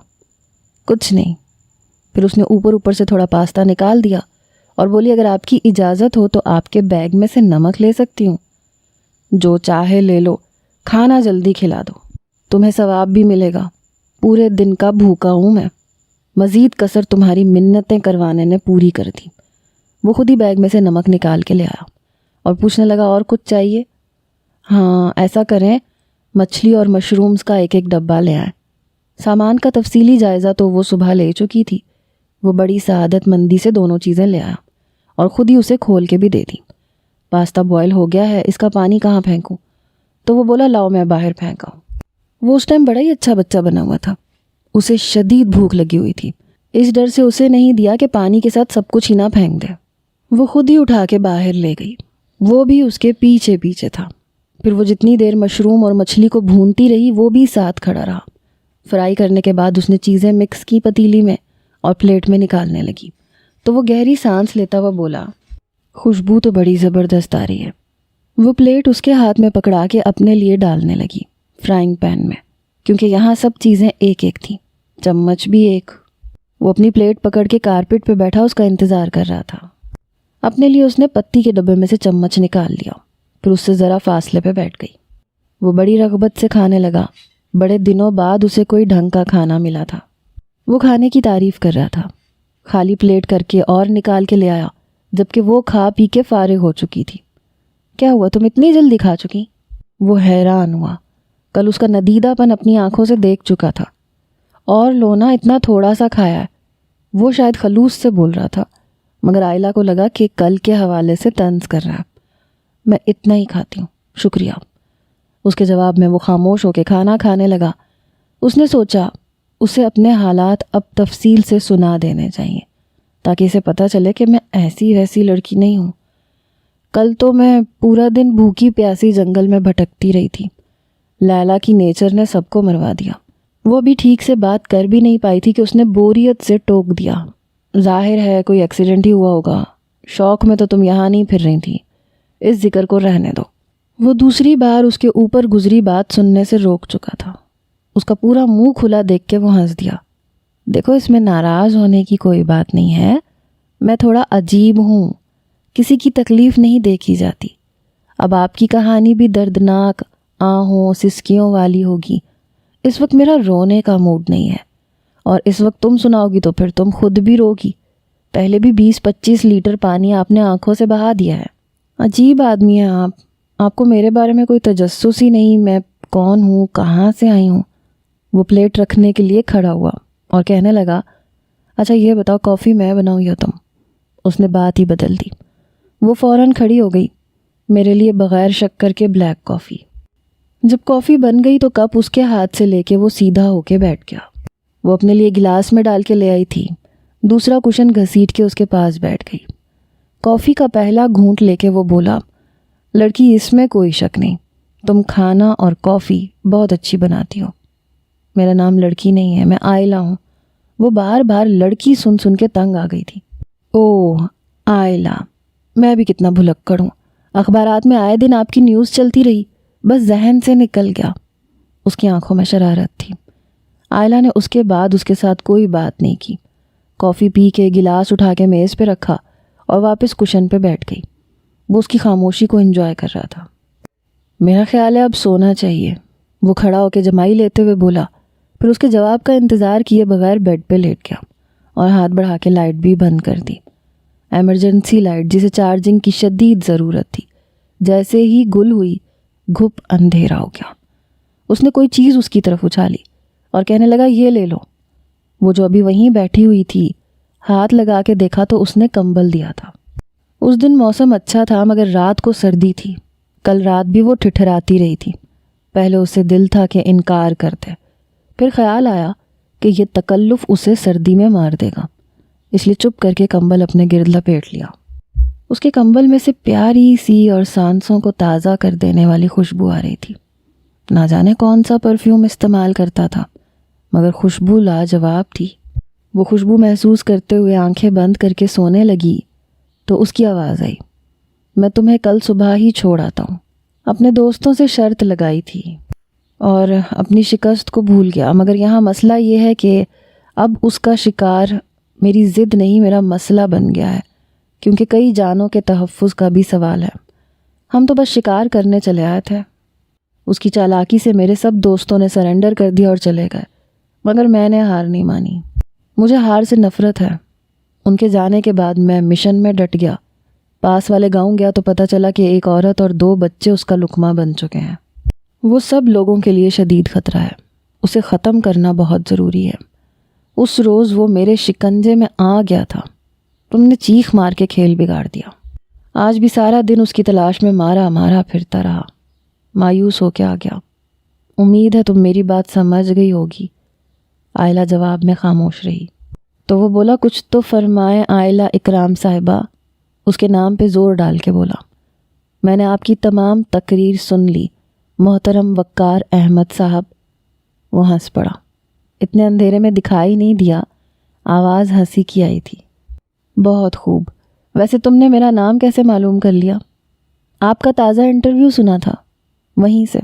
کچھ نہیں۔ پھر اس نے اوپر سے تھوڑا پاستا نکال دیا اور بولی، اگر آپ کی اجازت ہو تو آپ کے بیگ میں سے نمک لے سکتی ہوں؟ جو چاہے لے لو، کھانا جلدی کھلا دو، تمہیں ثواب بھی ملے گا۔ پورے دن کا بھوکا ہوں میں، مزید کسر تمہاری منتیں کروانے نے پوری کر دی۔ وہ خود ہی بیگ میں سے نمک نکال کے لے آیا اور پوچھنے لگا، اور کچھ چاہیے؟ ہاں ایسا کریں، مچھلی اور مشرومز کا ایک ڈبہ لے آئیں۔ سامان کا تفصیلی جائزہ تو وہ صبح لے چکی تھی۔ وہ بڑی سعادت مندی سے دونوں چیزیں لے آیا اور خود ہی اسے کھول کے بھی دے دی۔ پاستا بوائل ہو گیا ہے، اس کا پانی کہاں پھینکوں؟ تو وہ بولا، لاؤ میں باہر پھینکا ہوں۔ وہ اس ٹائم بڑا ہی اچھا بچہ بنا ہوا تھا۔ اسے شدید بھوک لگی ہوئی تھی، اس ڈر سے اسے نہیں دیا کہ پانی کے ساتھ سب کچھ ہی نہ پھینک دے۔ وہ خود ہی اٹھا کے باہر لے گئی، وہ بھی اس کے پیچھے پیچھے تھا۔ پھر وہ جتنی دیر مشروم اور مچھلی کو بھونتی رہی، وہ بھی ساتھ کھڑا رہا۔ فرائی کرنے کے بعد اس نے چیزیں مکس کی پتیلی میں اور پلیٹ میں نکالنے لگی تو وہ گہری سانس لیتا ہوا بولا، خوشبو تو بڑی زبردست آ رہی ہے۔ وہ پلیٹ اس کے ہاتھ میں پکڑا کے اپنے لیے ڈالنے لگی فرائنگ پین میں، کیونکہ یہاں سب چیزیں ایک ایک تھیں، چمچ بھی ایک۔ وہ اپنی پلیٹ پکڑ کے کارپیٹ پہ بیٹھا اس کا انتظار کر رہا تھا۔ اپنے لیے اس نے پتی کے ڈبے میں سے چمچ نکال لیا، پھر اس سے ذرا فاصلے پہ بیٹھ گئی۔ وہ بڑی رغبت سے کھانے لگا۔ بڑے دنوں بعد اسے کوئی ڈھنگ کا کھانا ملا تھا۔ وہ کھانے کی تعریف کر رہا تھا، خالی پلیٹ کر کے اور نکال کے لے آیا، جبکہ وہ کھا پی کے فارغ ہو چکی تھی۔ کیا ہوا، تم اتنی جلدی کھا چکی؟ وہ حیران ہوا۔ کل اس کا ندیدہ پن اپنی آنکھوں سے دیکھ چکا تھا، اور لونا اتنا تھوڑا سا کھایا ہے۔ وہ شاید خلوص سے بول رہا تھا، مگر آئلہ کو لگا کہ کل کے حوالے سے طنز کر رہا ہے۔ میں اتنا ہی کھاتی ہوں، شکریہ۔ اس کے جواب میں وہ خاموش ہو کے کھانا کھانے لگا۔ اس نے سوچا اسے اپنے حالات اب تفصیل سے سنا دینے چاہیے تاکہ اسے پتہ چلے کہ میں ایسی ویسی لڑکی نہیں ہوں۔ کل تو میں پورا دن بھوکی پیاسی جنگل میں بھٹکتی رہی تھی۔ لیلا کی نیچر نے سب کو مروا دیا۔ وہ بھی ٹھیک سے بات کر بھی نہیں پائی تھی کہ اس نے بوریت سے ٹوک دیا۔ ظاہر ہے کوئی ایکسیڈنٹ ہی ہوا ہوگا، شوق میں تو تم یہاں نہیں پھر رہی تھی، اس ذکر کو رہنے دو۔ وہ دوسری بار اس کے اوپر گزری بات سننے سے روک چکا تھا۔ اس کا پورا منہ کھلا دیکھ کے وہ ہنس دیا۔ دیکھو اس میں ناراض ہونے کی کوئی بات نہیں ہے، میں تھوڑا عجیب ہوں، کسی کی تکلیف نہیں دیکھی جاتی۔ اب آپ کی کہانی بھی دردناک آہوں سسکیوں والی ہوگی۔ اس وقت میرا رونے کا موڈ نہیں ہے، اور اس وقت تم سناؤ گی تو پھر تم خود بھی روگی۔ پہلے بھی 20-25 لیٹر پانی آپ نے آنکھوں سے بہا دیا ہے۔ عجیب آدمی ہیں آپ کو میرے بارے میں کوئی تجسس ہی نہیں، میں کون ہوں، کہاں سے آئی ہوں۔ وہ پلیٹ رکھنے کے لیے کھڑا ہوا اور کہنے لگا، اچھا یہ بتاؤ کافی میں بناؤں یا تم؟ اس نے بات ہی بدل دی۔ وہ فوراً کھڑی ہو گئی، میرے لیے بغیر شکر کے بلیک کافی۔ جب کافی بن گئی تو کپ اس کے ہاتھ سے لے کے وہ سیدھا ہو کے بیٹھ گیا۔ وہ اپنے لیے گلاس میں ڈال کے لے آئی تھی، دوسرا کشن گھسیٹ کے اس کے پاس بیٹھ گئی۔ کافی کا پہلا گھونٹ لے کے وہ بولا، لڑکی اس میں کوئی شک نہیں، تم کھانا اور کافی بہت اچھی بناتی ہو۔ میرا نام لڑکی نہیں ہے، میں آئلہ ہوں۔ وہ بار بار لڑکی سن سن کے تنگ آ گئی تھی۔ اوہ آئلہ، میں بھی کتنا بھلکڑ ہوں، اخبارات میں آئے دن آپ کی نیوز چلتی رہی، بس ذہن سے نکل گیا۔ اس کی آنکھوں میں شرارت تھی۔ آئلہ نے اس کے بعد اس کے ساتھ کوئی بات نہیں کی۔ کافی پی کے گلاس اٹھا کے میز پہ رکھا اور واپس کشن پہ بیٹھ گئی۔ وہ اس کی خاموشی کو انجوائے کر رہا تھا۔ میرا خیال ہے اب سونا چاہیے، وہ کھڑا ہو کے جمائی لیتے ہوئے بولا، پھر اس کے جواب کا انتظار کیے بغیر بیڈ پہ لیٹ گیا اور ہاتھ بڑھا کے لائٹ بھی بند کر دی۔ ایمرجنسی لائٹ جسے چارجنگ کی شدید ضرورت تھی۔ جیسے ہی گل ہوئی گھپ اندھیرا ہو گیا۔ اس نے کوئی چیز اس کی طرف اچھالی اور کہنے لگا، یہ لے لو۔ وہ جو ابھی وہیں بیٹھی ہوئی تھی، ہاتھ لگا کے دیکھا تو اس نے کمبل دیا تھا۔ اس دن موسم اچھا تھا مگر رات کو سردی تھی۔ کل رات بھی وہ ٹھٹھراتی رہی تھی۔ پہلے اسے دل تھا کہ انکار کر دے، پھر خیال آیا کہ یہ تکلف اسے سردی میں مار دے گا، اس لیے چپ کر کے کمبل اپنے گرد لپیٹ لیا۔ اس کے کمبل میں سے پیاری سی اور سانسوں کو تازہ کر دینے والی خوشبو آ رہی تھی۔ نہ جانے کون سا پرفیوم استعمال کرتا تھا، مگر خوشبو لاجواب تھی۔ وہ خوشبو محسوس کرتے ہوئے آنکھیں بند کر کے سونے لگی تو اس کی آواز آئی، میں تمہیں کل صبح ہی چھوڑ آتا ہوں۔ اپنے دوستوں سے شرط لگائی تھی اور اپنی شکست کو بھول گیا، مگر یہاں مسئلہ یہ ہے کہ اب اس کا شکار میری ضد نہیں، میرا مسئلہ بن گیا ہے، کیونکہ کئی جانوں کے تحفظ کا بھی سوال ہے۔ ہم تو بس شکار کرنے چلے آئے تھے۔ اس کی چالاکی سے میرے سب دوستوں نے سرنڈر کر دیا اور چلے گئے، مگر میں نے ہار نہیں مانی۔ مجھے ہار سے نفرت ہے۔ ان کے جانے کے بعد میں مشن میں ڈٹ گیا۔ پاس والے گاؤں گیا تو پتہ چلا کہ ایک عورت اور 2 بچے اس کا لقمہ بن چکے ہیں۔ وہ سب لوگوں کے لیے شدید خطرہ ہے، اسے ختم کرنا بہت ضروری ہے۔ اس روز وہ میرے شکنجے میں آ گیا تھا، تم نے چیخ مار کے کھیل بگاڑ دیا۔ آج بھی سارا دن اس کی تلاش میں مارا مارا پھرتا رہا، مایوس ہو کے آ گیا۔ امید ہے تم میری بات سمجھ گئی ہوگی۔ آئلہ جواب میں خاموش رہی۔ تو وہ بولا، کچھ تو فرمائے آئلہ اکرام صاحبہ۔ اس کے نام پہ زور ڈال کے بولا، میں نے آپ کی تمام تقریر سن لی محترم وقار احمد صاحب۔ وہ ہنس پڑا، اتنے اندھیرے میں دکھائی نہیں دیا، آواز ہنسی کی آئی تھی۔ بہت خوب، ویسے تم نے میرا نام کیسے معلوم کر لیا؟ آپ کا تازہ انٹرویو سنا تھا، وہیں سے۔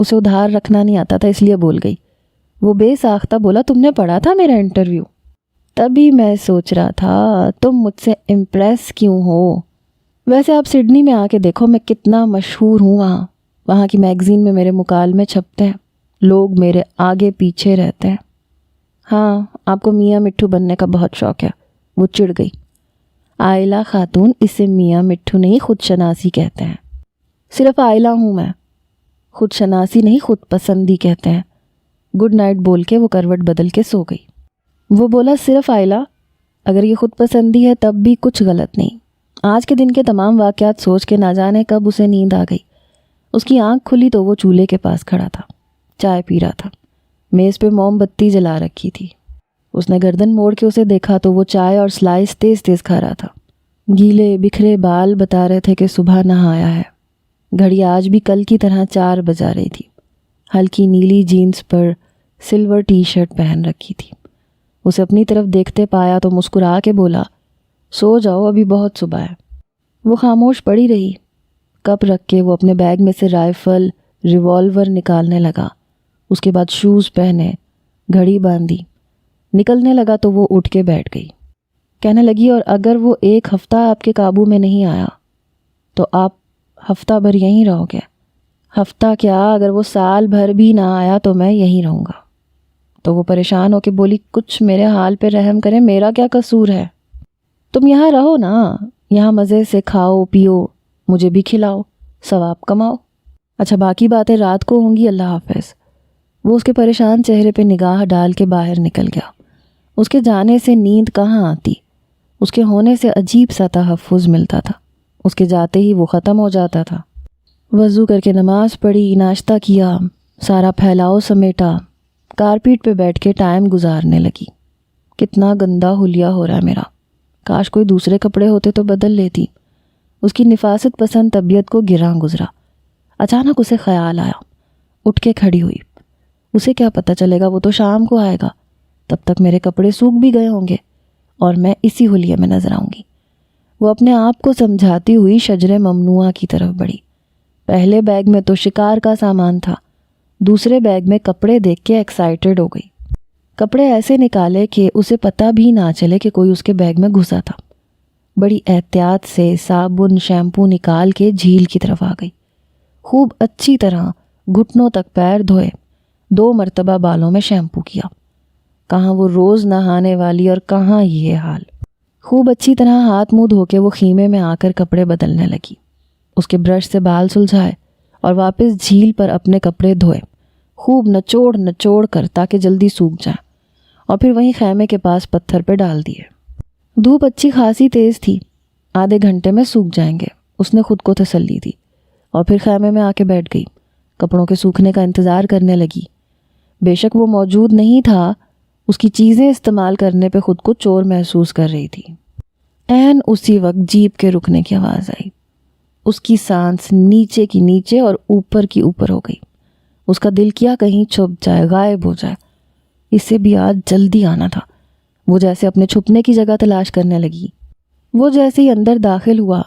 اسے ادھار رکھنا نہیں آتا تھا اس لیے بول گئی۔ وہ بے ساختہ بولا، تم نے پڑھا تھا میرا انٹرویو؟ تبھی میں سوچ رہا تھا تم مجھ سے امپریس کیوں ہو۔ ویسے آپ سڈنی میں آ کے دیکھو میں کتنا مشہور ہوں، وہاں کی میگزین میں میرے مکالمے چھپتے ہیں، لوگ میرے آگے پیچھے رہتے ہیں۔ ہاں، آپ کو میاں مٹھو بننے کا بہت شوق ہے۔ وہ چڑ گئی۔ آئلہ خاتون، اسے میاں مٹھو نہیں خود شناسی کہتے ہیں۔ صرف آئلہ ہوں میں۔ خود شناسی نہیں خود پسندی کہتے ہیں۔ گڈ نائٹ بول کے وہ کروٹ بدل کے سو گئی۔ وہ بولا صرف آئلہ اگر یہ خود پسندی ہے تب بھی کچھ غلط نہیں۔ آج کے دن کے تمام واقعات سوچ کے نہ جانے کب اسے نیند آ گئی۔ اس کی آنکھ کھلی تو وہ چولہے کے پاس کھڑا تھا، چائے پی رہا تھا، میز پہ موم بتی جلا رکھی تھی۔ اس نے گردن موڑ کے اسے دیکھا تو وہ چائے اور سلائس تیز تیز کھا رہا تھا۔ گیلے بکھرے بال بتا رہے تھے کہ صبح نہایا ہے۔ گھڑی آج بھی کل کی طرح 4 بجا رہی تھی۔ ہلکی نیلی جینز پر سلور ٹی شرٹ پہن رکھی تھی۔ اسے اپنی طرف دیکھتے پایا تو مسکرا کے بولا سو جاؤ ابھی بہت صبح ہے۔ وہ خاموش پڑی رہی۔ کپ رکھ کے وہ اپنے بیگ میں سے رائفل ریوالور نکالنے لگا۔ اس کے بعد شوز پہنے، گھڑی باندھی، نکلنے لگا تو وہ اٹھ کے بیٹھ گئی۔ کہنے لگی اور اگر وہ 1 ہفتہ آپ کے قابو میں نہیں آیا تو آپ ہفتہ بھر یہیں رہو گے؟ ہفتہ کیا اگر وہ سال بھر بھی نہ آیا تو میں یہیں رہوں گا۔ تو وہ پریشان ہو کے بولی کچھ میرے حال پہ رحم کرے، میرا کیا قصور ہے؟ تم یہاں رہو نا، یہاں مزے سے کھاؤ پیو، مجھے بھی کھلاؤ، ثواب کماؤ۔ اچھا باقی باتیں رات کو ہوں گی، اللہ حافظ۔ وہ اس کے پریشان چہرے پہ نگاہ ڈال کے باہر نکل گیا۔ اس کے جانے سے نیند کہاں آتی، اس کے ہونے سے عجیب سا تحفظ ملتا تھا، اس کے جاتے ہی وہ ختم ہو جاتا تھا۔ وضو کر کے نماز پڑھی، ناشتہ کیا، سارا پھیلاؤ سمیٹا، کارپیٹ پہ بیٹھ کے ٹائم گزارنے لگی۔ کتنا گندا حلیہ ہو رہا ہے میرا، کاش کوئی دوسرے کپڑے ہوتے تو بدل لیتی۔ اس کی نفاست پسند طبیعت کو گراں گزرا۔ اچانک اسے خیال آیا، اٹھ کے کھڑی ہوئی۔ اسے کیا پتہ چلے گا، وہ تو شام کو آئے گا، تب تک میرے کپڑے سوکھ بھی گئے ہوں گے اور میں اسی حلیے میں نظر آؤں گی۔ وہ اپنے آپ کو سمجھاتی ہوئی شجر ممنوعہ کی طرف بڑھی۔ پہلے بیگ میں تو شکار کا سامان تھا، دوسرے بیگ میں کپڑے دیکھ کے ایکسائٹڈ ہو گئی۔ کپڑے ایسے نکالے کہ اسے پتہ بھی نہ چلے کہ کوئی اس کے بیگ میں گھسا تھا۔ بڑی احتیاط سے صابن شیمپو نکال کے جھیل کی طرف آ گئی۔ خوب اچھی طرح گھٹنوں تک پیر دھوئے، 2 مرتبہ بالوں میں شیمپو کیا۔ کہاں وہ روز نہانے والی اور کہاں یہ حال۔ خوب اچھی طرح ہاتھ منہ دھو کے وہ خیمے میں آ کر کپڑے بدلنے لگی۔ اس کے برش سے بال سلجھائے اور واپس جھیل پر اپنے کپڑے دھوئے، خوب نچوڑ کر تاکہ جلدی سوکھ جائیں، اور پھر وہیں خیمے کے پاس پتھر پہ ڈال دیے۔ دھوپ اچھی خاصی تیز تھی، آدھے گھنٹے میں سوکھ جائیں گے، اس نے خود کو تسلی دی، اور پھر خیمے میں آ کے بیٹھ گئی۔ کپڑوں کے سوکھنے کا انتظار کرنے لگی۔ بے شک وہ موجود نہیں تھا، اس کی چیزیں استعمال کرنے پہ خود کو چور محسوس کر رہی تھی۔ عین اسی وقت جیپ کے رکنے کی آواز آئی۔ اس کی سانس نیچے کی نیچے اور اوپر کی اوپر ہو گئی۔ اس کا دل کیا کہیں چھپ جائے، غائب ہو جائے۔ اسے بھی آج جلدی آنا تھا۔ وہ جیسے اپنے چھپنے کی جگہ تلاش کرنے لگی۔ وہ جیسے ہی اندر داخل ہوا،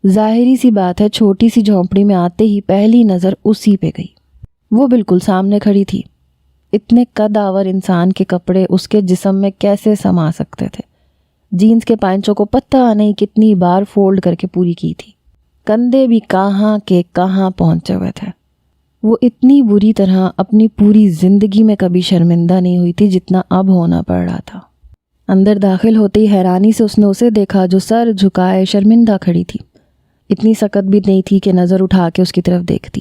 ظاہری سی بات ہے چھوٹی سی جھونپڑی میں آتے ہی پہلی نظر اسی پہ گئی۔ وہ بالکل سامنے کھڑی تھی۔ اتنے قد آور انسان کے کپڑے اس کے جسم میں کیسے سما سکتے تھے؟ جینز کے پائنچوں کو پتہ نہیں کتنی بار فولڈ کر کے پوری کی تھی، کندھے بھی کہاں کے کہاں پہنچے ہوئے تھے۔ وہ اتنی بری طرح اپنی پوری زندگی میں کبھی شرمندہ نہیں ہوئی تھی جتنا اب ہونا پڑ رہا تھا۔ اندر داخل ہوتے ہی حیرانی سے اس نے اسے دیکھا جو سر جھکائے شرمندہ کھڑی تھی۔ اتنی سکت بھی نہیں تھی کہ نظر اٹھا کے اس کی طرف دیکھتی۔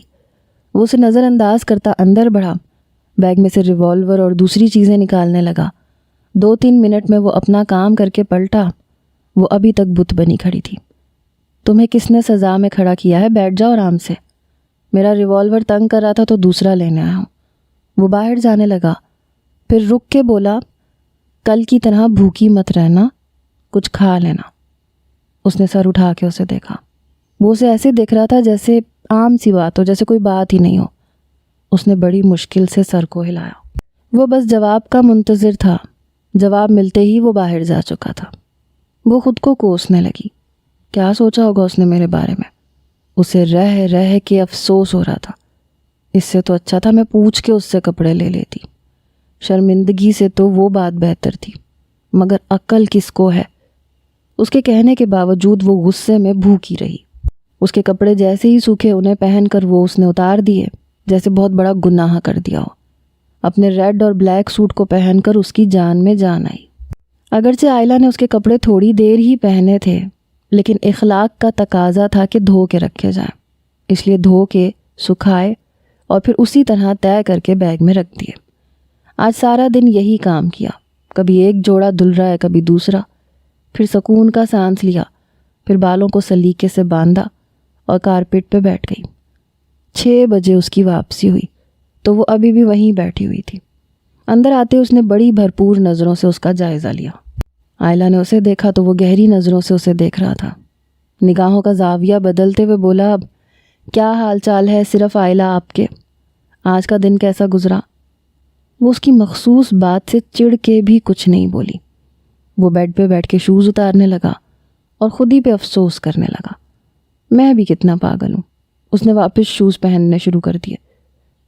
وہ اسے نظر انداز کرتا اندر بڑھا، بیگ میں سے ریوالور اور دوسری چیزیں نکالنے لگا۔ 2-3 منٹ میں وہ اپنا کام کر کے پلٹا۔ وہ ابھی تک بت بنی کھڑی تھی۔ تمہیں کس نے سزا میں کھڑا کیا ہے؟ بیٹھ جاؤ آرام سے۔ میرا ریوالور تنگ کر رہا تھا تو دوسرا لینے آیا ہوں۔ وہ باہر جانے لگا، پھر رک کے بولا کل کی طرح بھوکی مت رہنا، کچھ کھا لینا۔ اس نے سر اٹھا کے اسے دیکھا۔ وہ اسے ایسے دیکھ رہا تھا جیسے عام سی بات ہو، جیسے کوئی بات ہی نہیں ہو۔ اس نے بڑی مشکل سے سر کو ہلایا۔ وہ بس جواب کا منتظر تھا۔ جواب ملتے ہی وہ باہر جا چکا تھا۔ وہ خود کو کوسنے لگی، کیا سوچا ہوگا اس نے میرے بارے میں؟ اسے رہ کے افسوس ہو رہا تھا۔ اس سے تو اچھا تھا میں پوچھ کے اس سے کپڑے لے لیتی۔ شرمندگی سے تو وہ بات بہتر تھی، مگر عقل کس کو ہے؟ اس کے کہنے کے باوجود وہ غصے میں بھوکی رہی۔ اس کے کپڑے جیسے ہی سوکھے انہیں پہن کر وہ اس نے اتار دیے، جیسے بہت بڑا گناہ کر دیا ہو۔ اپنے ریڈ اور بلیک سوٹ کو پہن کر اس کی جان میں جان آئی۔ اگرچہ آئلہ نے اس کے کپڑے تھوڑی دیر ہی پہنے تھے، لیکن اخلاق کا تقاضا تھا کہ دھو کے رکھے جائیں، اس لیے دھو کے سکھائے اور پھر اسی طرح طے کر کے بیگ میں رکھ دیے۔ آج سارا دن یہی کام کیا، کبھی ایک جوڑا دھل رہا ہے کبھی دوسرا، پھر سکون کا سانس لیا، پھر بالوں کو سلیقے سے باندھا اور کارپیٹ پہ بیٹھ گئی۔ 6 بجے اس کی واپسی ہوئی تو وہ ابھی بھی وہیں بیٹھی ہوئی تھی۔ اندر آتے اس نے بڑی بھرپور نظروں سے اس کا جائزہ لیا۔ آئلہ نے اسے دیکھا تو وہ گہری نظروں سے اسے دیکھ رہا تھا۔ نگاہوں کا زاویہ بدلتے ہوئے بولا، اب کیا حال چال ہے صرف آئلہ آپ کے؟ آج کا دن کیسا گزرا؟ وہ اس کی مخصوص بات سے چڑ کے بھی کچھ نہیں بولی۔ وہ بیڈ پہ بیٹھ کے شوز اتارنے لگا اور خود ہی پہ افسوس کرنے لگا، میں بھی کتنا پاگل ہوں۔ اس نے واپس شوز پہننے شروع کر دیے۔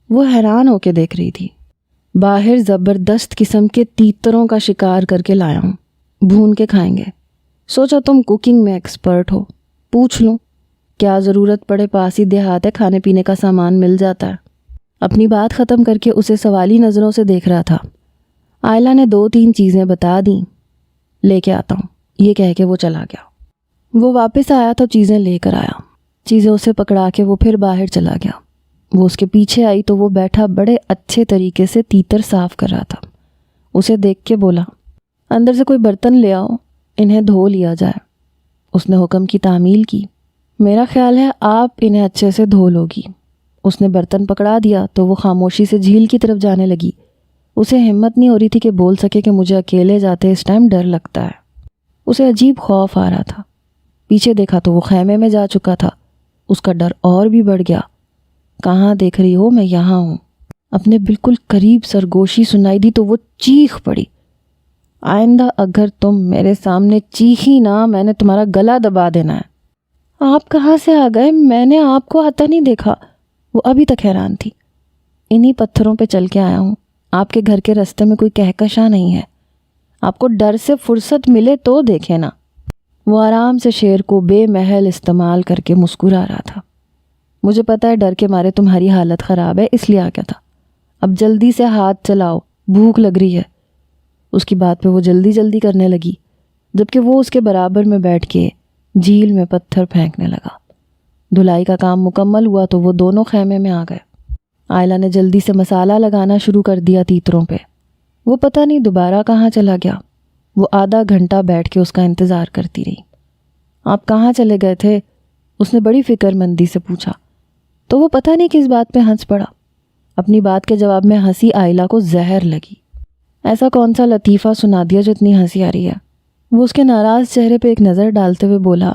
وہ حیران ہو کے دیکھ رہی تھی۔ باہر زبردست قسم کے تیتروں کا شکار کر کے لایا ہوں، بھون کے کھائیں گے۔ سوچا تم کوکنگ میں ایکسپرٹ ہو، پوچھ لوں، کیا ضرورت پڑے پاس ہی دیہات ہے، کھانے پینے کا سامان مل جاتا ہے۔ اپنی بات ختم کر کے اسے سوالی نظروں سے دیکھ رہا تھا۔ آئلہ نے 2-3 چیزیں بتا دیں، لے کے آتا ہوں، یہ کہہ کے وہ چلا گیا۔ وہ واپس آیا تو چیزیں لے کر آیا، چیزیں اسے پکڑا کے وہ پھر باہر چلا گیا۔ وہ اس کے پیچھے آئی تو وہ بیٹھا بڑے اچھے طریقے سے تیتر صاف کر رہا تھا۔ اسے دیکھ کے بولا، اندر سے کوئی برتن لے آؤ، انہیں دھو لیا جائے۔ اس نے حکم کی تعمیل کی۔ میرا خیال ہے آپ انہیں اچھے سے دھو لوگی۔ اس نے برتن پکڑا دیا تو وہ خاموشی سے جھیل کی طرف جانے لگی۔ اسے ہمت نہیں ہو رہی تھی کہ بول سکے کہ مجھے اکیلے جاتے اس ٹائم ڈر لگتا ہے۔ اسے عجیب خوف آ رہا تھا۔ پیچھے دیکھا تو وہ خیمے میں جا چکا تھا۔ اس کا ڈر اور بھی بڑھ گیا۔ کہاں دیکھ رہی ہو؟ میں یہاں ہوں۔ اپنے بالکل قریب سرگوشی سنائی دی تو وہ چیخ پڑی، آئندہ اگر تم میرے سامنے چیخی نا، میں نے تمہارا گلا دبا دینا ہے۔ آپ کہاں سے آ گئے؟ میں نے آپ کو آتا نہیں دیکھا۔ وہ ابھی تک حیران تھی۔ انہی پتھروں پہ چل کے آیا ہوں، آپ کے گھر کے راستے میں کوئی کہکشاں نہیں ہے، آپ کو ڈر سے فرصت ملے تو دیکھے نا۔ وہ آرام سے شعر کو بے محل استعمال کر کے مسکرا رہا تھا۔ مجھے پتہ ہے ڈر کے مارے تمہاری حالت خراب ہے، اس لیے آ گیا تھا۔ اب جلدی سے ہاتھ چلاؤ، بھوک لگ رہی ہے۔ اس کی بات پہ وہ جلدی جلدی کرنے لگی، جبکہ وہ اس کے برابر میں بیٹھ کے جھیل میں پتھر پھینکنے لگا۔ دھلائی کا کام مکمل ہوا تو وہ دونوں خیمے میں آ گئے۔ آئلہ نے جلدی سے مسالہ لگانا شروع کر دیا تیتروں پہ۔ وہ پتہ نہیں دوبارہ کہاں چلا گیا۔ وہ آدھا گھنٹہ بیٹھ کے اس کا انتظار کرتی رہی۔ آپ کہاں چلے گئے تھے؟ اس نے بڑی فکر مندی سے پوچھا تو وہ پتہ نہیں کس بات پہ ہنس پڑا۔ اپنی بات کے جواب میں ہنسی آئلہ کو زہر لگی۔ ایسا کون سا لطیفہ سنا دیا جو اتنی ہنسی آ رہی ہے؟ وہ اس کے ناراض چہرے پہ ایک نظر ڈالتے ہوئے بولا،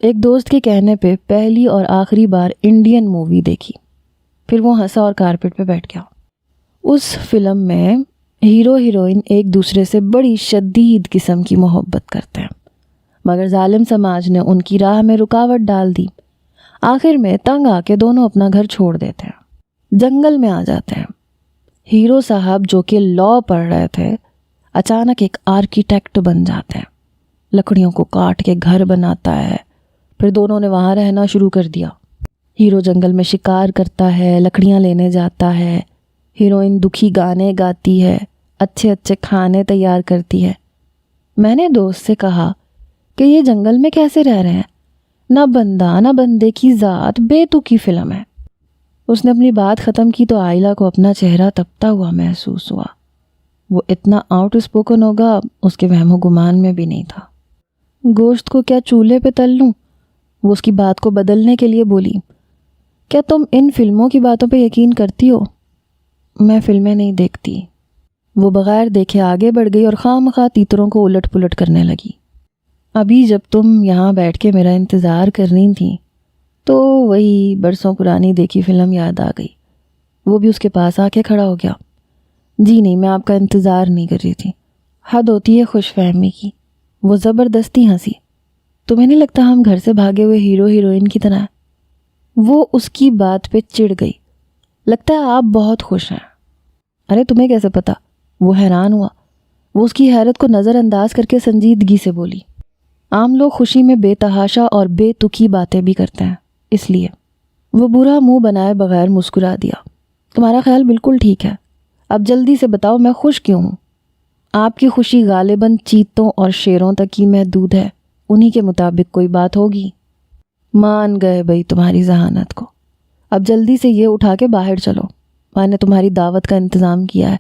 ایک دوست کے کہنے پہ پہلی اور آخری بار انڈین مووی دیکھی۔ پھر وہ ہنسا اور کارپیٹ پہ بیٹھ گیا۔ اس فلم میں ہیرو ہیروئن ایک دوسرے سے بڑی شدید قسم کی محبت کرتے ہیں، مگر ظالم سماج نے ان کی راہ میں رکاوٹ ڈال دی۔ آخر میں تنگ آ کے دونوں اپنا گھر چھوڑ دیتے ہیں، جنگل میں آ جاتے ہیں۔ ہیرو صاحب جو کہ لاء پڑھ رہے تھے، اچانک ایک آرکیٹیکٹ بن جاتے ہیں، لکڑیوں کو کاٹ کے گھر بناتا ہے۔ پھر دونوں نے وہاں رہنا شروع کر دیا۔ ہیرو جنگل میں شکار کرتا ہے، لکڑیاں لینے جاتا ہے، ہیروئن دکھی گانے گاتی ہے، اچھے اچھے کھانے تیار کرتی ہے۔ میں نے دوست سے کہا کہ یہ جنگل میں کیسے رہ رہے ہیں، نہ بندہ نہ بندے کی ذات، بے تکی فلم ہے۔ اس نے اپنی بات ختم کی تو آئلہ کو اپنا چہرہ تپتا ہوا محسوس ہوا۔ وہ اتنا آؤٹ اسپوکن ہوگا اس کے وہم و گمان میں بھی نہیں تھا۔ گوشت کو کیا چولہے پہ تل لوں؟ وہ اس کی بات کو بدلنے کے لیے بولی، کیا تم ان فلموں کی باتوں پہ یقین کرتی ہو؟ میں فلمیں نہیں دیکھتی۔ وہ بغیر دیکھے آگے بڑھ گئی اور خواہ مخواہ تیتروں کو الٹ پلٹ کرنے لگی۔ ابھی جب تم یہاں بیٹھ کے میرا انتظار کر رہی تھیں تو وہی برسوں پرانی دیکھی فلم یاد آ گئی۔ وہ بھی اس کے پاس آ کے کھڑا ہو گیا۔ جی نہیں، میں آپ کا انتظار نہیں کر رہی تھی، حد ہوتی ہے خوش فہمی کی۔ وہ زبردستی ہنسی۔ تمہیں نہیں لگتا ہم گھر سے بھاگے ہوئے ہیرو ہیروئن کی طرح ہیں؟ وہ اس کی بات پہ چڑ گئی۔ لگتا ہے آپ بہت خوش ہیں۔ ارے تمہیں کیسے پتا؟ وہ حیران ہوا۔ وہ اس کی حیرت کو نظر انداز کر کے سنجیدگی سے بولی، عام لوگ خوشی میں بے تحاشا اور بے تکی باتیں بھی کرتے ہیں، اس لیے۔ وہ برا منہ بنائے بغیر مسکرا دیا۔ تمہارا خیال بالکل ٹھیک ہے، اب جلدی سے بتاؤ میں خوش کیوں ہوں؟ آپ کی خوشی غالباً چیتوں اور شیروں تک ہی محدود ہے، انہی کے مطابق کوئی بات ہوگی۔ مان گئے بھئی تمہاری ذہانت کو، اب جلدی سے یہ اٹھا کے باہر چلو، میں نے تمہاری دعوت کا انتظام کیا ہے۔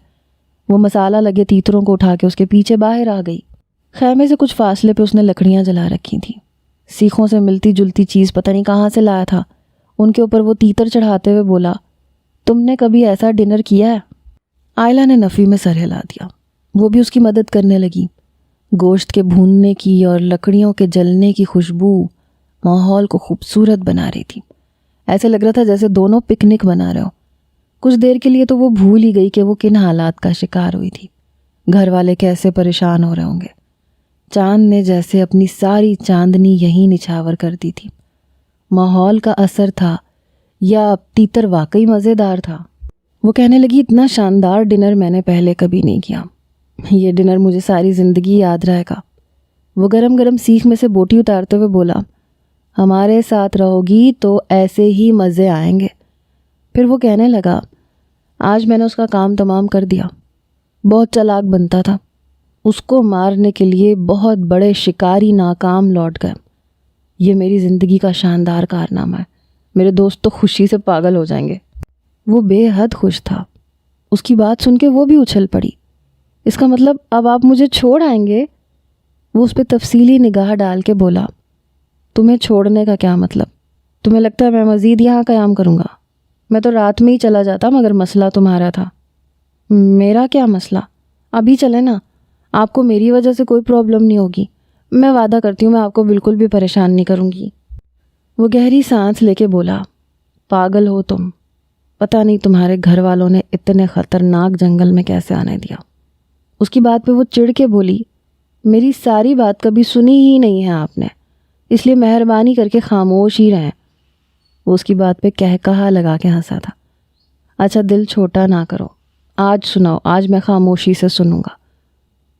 وہ مسالہ لگے تیتروں کو اٹھا کے اس کے پیچھے باہر آ گئی۔ خیمے سے کچھ فاصلے پہ اس نے لکڑیاں جلا رکھی تھیں، سیخوں سے ملتی جلتی چیز پتہ نہیں کہاں سے لایا تھا۔ ان کے اوپر وہ تیتر چڑھاتے ہوئے بولا، تم نے کبھی ایسا ڈنر کیا ہے؟ آئلہ نے نفی میں سر ہلا دیا۔ وہ بھی اس کی مدد کرنے لگی۔ گوشت کے بھوننے کی اور لکڑیوں کے جلنے کی خوشبو ماحول کو خوبصورت بنا رہی تھی۔ ایسے لگ رہا تھا جیسے دونوں پکنک بنا رہے ہو۔ کچھ دیر کے لیے تو وہ بھول ہی گئی کہ وہ کن حالات کا شکار ہوئی تھی، گھر والے کیسے پریشان ہو رہے ہوں گے۔ چاند نے جیسے اپنی ساری چاندنی یہیں نچھاور کر دی تھی۔ ماحول کا اثر تھا یا تیتر واقعی مزیدار تھا؟ وہ کہنے لگی، اتنا شاندار ڈنر میں نے پہلے کبھی نہیں کیا، یہ ڈنر مجھے ساری زندگی یاد رہے گا۔ وہ گرم گرم سیخ میں سے بوٹی اتارتے ہوئے بولا، ہمارے ساتھ رہو گی تو ایسے ہی مزے آئیں گے۔ پھر وہ کہنے لگا، آج میں نے اس کا کام تمام کر دیا۔ بہت چالاک بنتا تھا، اس کو مارنے کے لیے بہت بڑے شکاری ناکام لوٹ گئے۔ یہ میری زندگی کا شاندار کارنامہ ہے، میرے دوست تو خوشی سے پاگل ہو جائیں گے۔ وہ بے حد خوش تھا۔ اس کی بات سن کے وہ بھی اچھل پڑی۔ اس کا مطلب اب آپ مجھے چھوڑ آئیں گے؟ وہ اس پہ تفصیلی نگاہ ڈال کے بولا، تمہیں چھوڑنے کا کیا مطلب؟ تمہیں لگتا ہے میں مزید یہاں قیام کروں گا؟ میں تو رات میں ہی چلا جاتا مگر مسئلہ تمہارا تھا۔ میرا کیا مسئلہ؟ ابھی چلے نا، آپ کو میری وجہ سے کوئی پرابلم نہیں ہوگی۔ میں وعدہ کرتی ہوں میں آپ کو بالکل بھی پریشان نہیں کروں گی۔ وہ گہری سانس لے کے بولا، پاگل ہو تم، پتہ نہیں تمہارے گھر والوں نے اتنے خطرناک جنگل میں کیسے آنے دیا۔ اس کی بات پہ وہ چڑ کے بولی، میری ساری بات کبھی سنی ہی نہیں ہے آپ نے، اس لیے مہربانی کر کے خاموش ہی رہیں۔ وہ اس کی بات پہ کہا لگا کے ہنسا تھا۔ اچھا دل چھوٹا نہ کرو، آج سناؤ، آج میں خاموشی سے سنوں گا۔